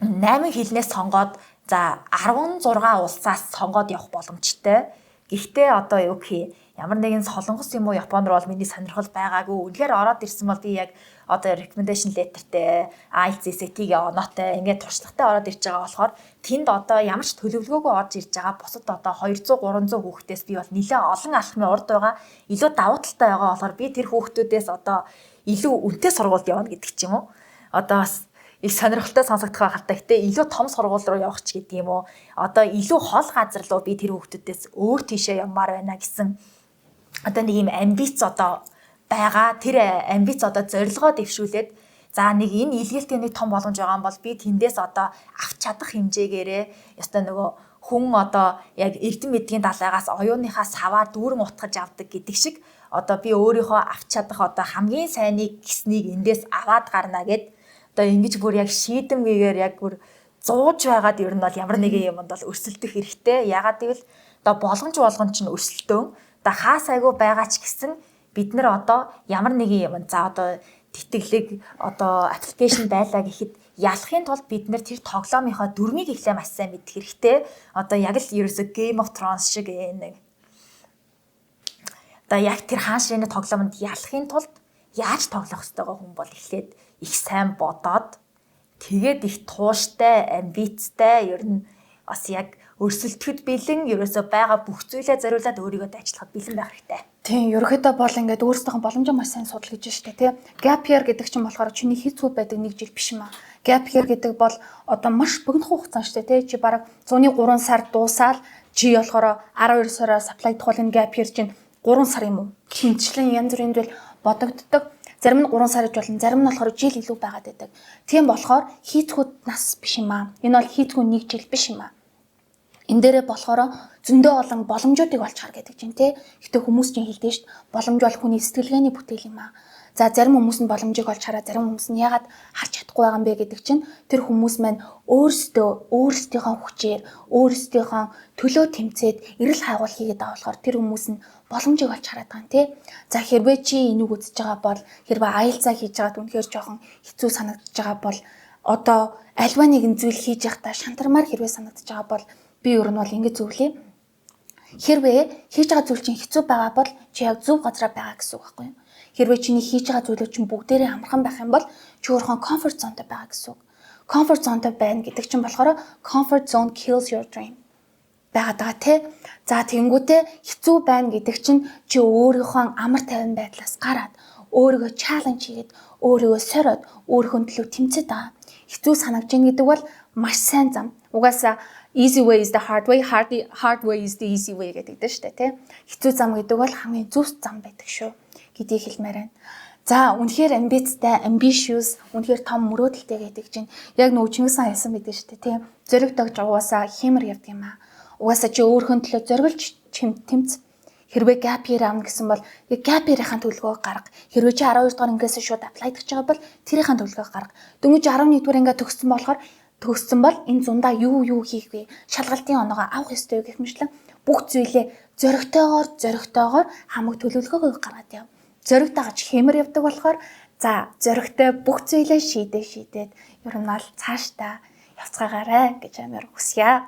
8 хэлнээс сонгоод за 16 улсаас сонгоод явах боломжтой. Гэхдээ одоо юу гэх ямар нэгэн солонгос юм уу Японд руу бол миний сонирхол байгаагүй. Үнэхээр ороод ирсэн бол би яг одоо recommendation letterтэй, IELTS SAT-ийн оноотой ингээд туршлагатай ороод ирж байгаа болохоор тэнд одоо ямар ч төлөвлөгөөгүй орж ирж байгаа бусад одоо 200-300 хүүхдээс би бол нэлээд олон алхмын урд байгаа. Илүү давуу талтай байгаа болохоор би тэр хүүхдүүдээс одоо илүү үнэтэй сургуульд явна гэдэг ч юм уу. Одоо бас их сонирхолтой сонсогдох байхaltaа гэтээ илүү том сургууль руу явах ч гэдэг юм уу. Одоо илүү хол газар руу би тэр хүүхдүүдээс өөр тийшээ явмаар байна гэсэн одоо нэг юм амбиц одоо байгаа. Тэр амбиц одоо зорилгоо дэвшүүлээд за нэг энэ илгээлтийн нэг том боломж байгаа юм бол би тэндээс одоо авч чадах хэмжээгээрээ ёстой нөгөө хүн одоо яг эрдэм мэдгийн далайгаас оюуныхаа саваар дүүрэн утгаж авдаг гэдэг шиг одоо би өөрийнхөө авч чадах одоо хамгийн сайныг гиснийг эндээс аваад гарна гэд одоо ингэж бүр яг шийдэмгээр яг бүр зууж байгаад ер нь бол ямар нэгэн юмд бол өрсөлдөх хэрэгтэй. Ягаад гэвэл одоо боломж болгон чинь өрсөлдөөн. Одоо хаа сайгүй байгаа ч гэсэн бид нар одоо ямар нэгэн юм за одоо тэтгэлэг одоо аппликейшн байлаа гэхэд ялахын тулд бид нар тэр тоглоомынхоо дүрмийг ихлэ маш сайн мэдэх хэрэгтэй. Одоо яг л ерөөсө Game of Thrones шиг нэг одоо яг тэр хаан ширээний тоглоомонд ялахын тулд яаж тоглох ёстойгоо хүн бол эхлээд их сайн бодоод тэгээд их тууштай, амбицтай ер нь бас яг өрсөлдөхөд бэлэн ерөөсө байгаа бүх зүйлээ зориулаад өөрийгөө дайчлахад бэлэн байх хэрэгтэй. Тийм, ерөөхдөө бол ингээд өөрсдийнхөө боломжийг маш сайн судал гэж штэ тий. Gap year гэдэг чинь болохоор чиний хэцүү байдаг 1 жил биш юм аа. Gap year гэдэг бол одоо маш богино хугацаа штэ тий. Чи бараг 103 сар дуусаал чи болохоор 12 сараас apply-дах бол энэ gap year чинь 3 сар юм уу? Хинчлэн янз бүрийн зүйл бодогддог. Зарим нь 3 сар гэж болно, зарим нь болохоор жил илүү байгаад байдаг. Тийм болохоор хийцгүүд нас биш юм аа. Энэ бол хийцгүү 1 жил биш юм аа. Энэ дээрээ болохоор зөндөө олон боломжуудыг олж хар гэдэг чинь тий. Гэтэ хүмүүс чинь хэлдэг шүү дээ. Боломж бол хүний сэтгэлгээний бүтээл юм аа. За зарим хүмүүс нь боломжийг олж хараа, зарим хүмүүс нь яагаад харж чадахгүй байгаа юм бэ гэдэг чинь тэр хүмүүс маань өөрсдийнхөө хүчээр, өөрсдийнхөө төлөө тэмцээд эрэл хайгуул хийгээд байгаа болохоор тэр хүмүүс нь боломжийг олж хараад байгаа юм тий. За хэрвээ чи энийг үзэж байгаа бол хэрвээ аялзаа хийж байгаад үнэхээр жоохон хэцүү санагдаж байгаа бол одоо альва нэгэн зүйл хийж явахдаа шантармаар хэрвээ санагдаж байгаа бол би ер нь бол ингэж зөвлөе. Хэрвээ хийж байгаа зүйл чинь хэцүү байгаа бол чи яг зөв газараа байгаа гэсэн үг байхгүй юу? Хэрвээ чиний хийж байгаа зүйлүүд чинь бүгдээрээ амархан байх юм бол чи өөрийнхөө comfort zone-д байгаа гэсэн үг. Comfort zone-д байна гэдэг чинь болохоор comfort zone kills your dream. Байгаа тий. За тэнгуүтээ хэцүү байна гэдэг чинь чи өөрийнхөө амар тайван байдлаас гараад өөрийгөө challenge хийгээд өөрийгөө сороод өөрийнхөө төлөө тэмцээд байгаа. Хэцүү санагж ийн гэдэг бол маш сайн зам. Угаасаа easy way is the hard way, hard way is the easy way гэдэг дээ шүү дээ тий. Хэцүү зам гэдэг бол хамгийн зөв зам байдаг шүү гэдгийг хэлмээр байна. За үнэхээр амбицтай, ambitious, үнэхээр том мөрөөдөлтэй гэдэг чинь яг нөгөө Чингис хаан хэлсэн байдаг шүү дээ тий. Зориг тогж угаасаа хэмэр явдаг юм аа. Угаасаа чи өөрхөн төлөө зориулж тэмц. Хэрвээ gap year авна гэсэн бол яг gap year-ийн төлөвлөгөө гарга. Хэрвээ чи 12 дугаар ангиас шууд apply хийж байгаа бол тэрийн төлөвлөгөө гарга. Дөнгөж 11 дугаар анги төгссөн бол энэ зундаа юу хийх вэ? Шалгалтын оноогоо авах ёстой гэх мэтлэн бүх зүйлээ зоригтойгоор хамаг төлөвлөгөөгөө гаргаад яв. Зориг дагаж хэмэр явдаг болохоор за зоригтой бүх зүйлээ шийдээд ер нь аль цаашдаа явцгаагаарай гэж амир хүсье.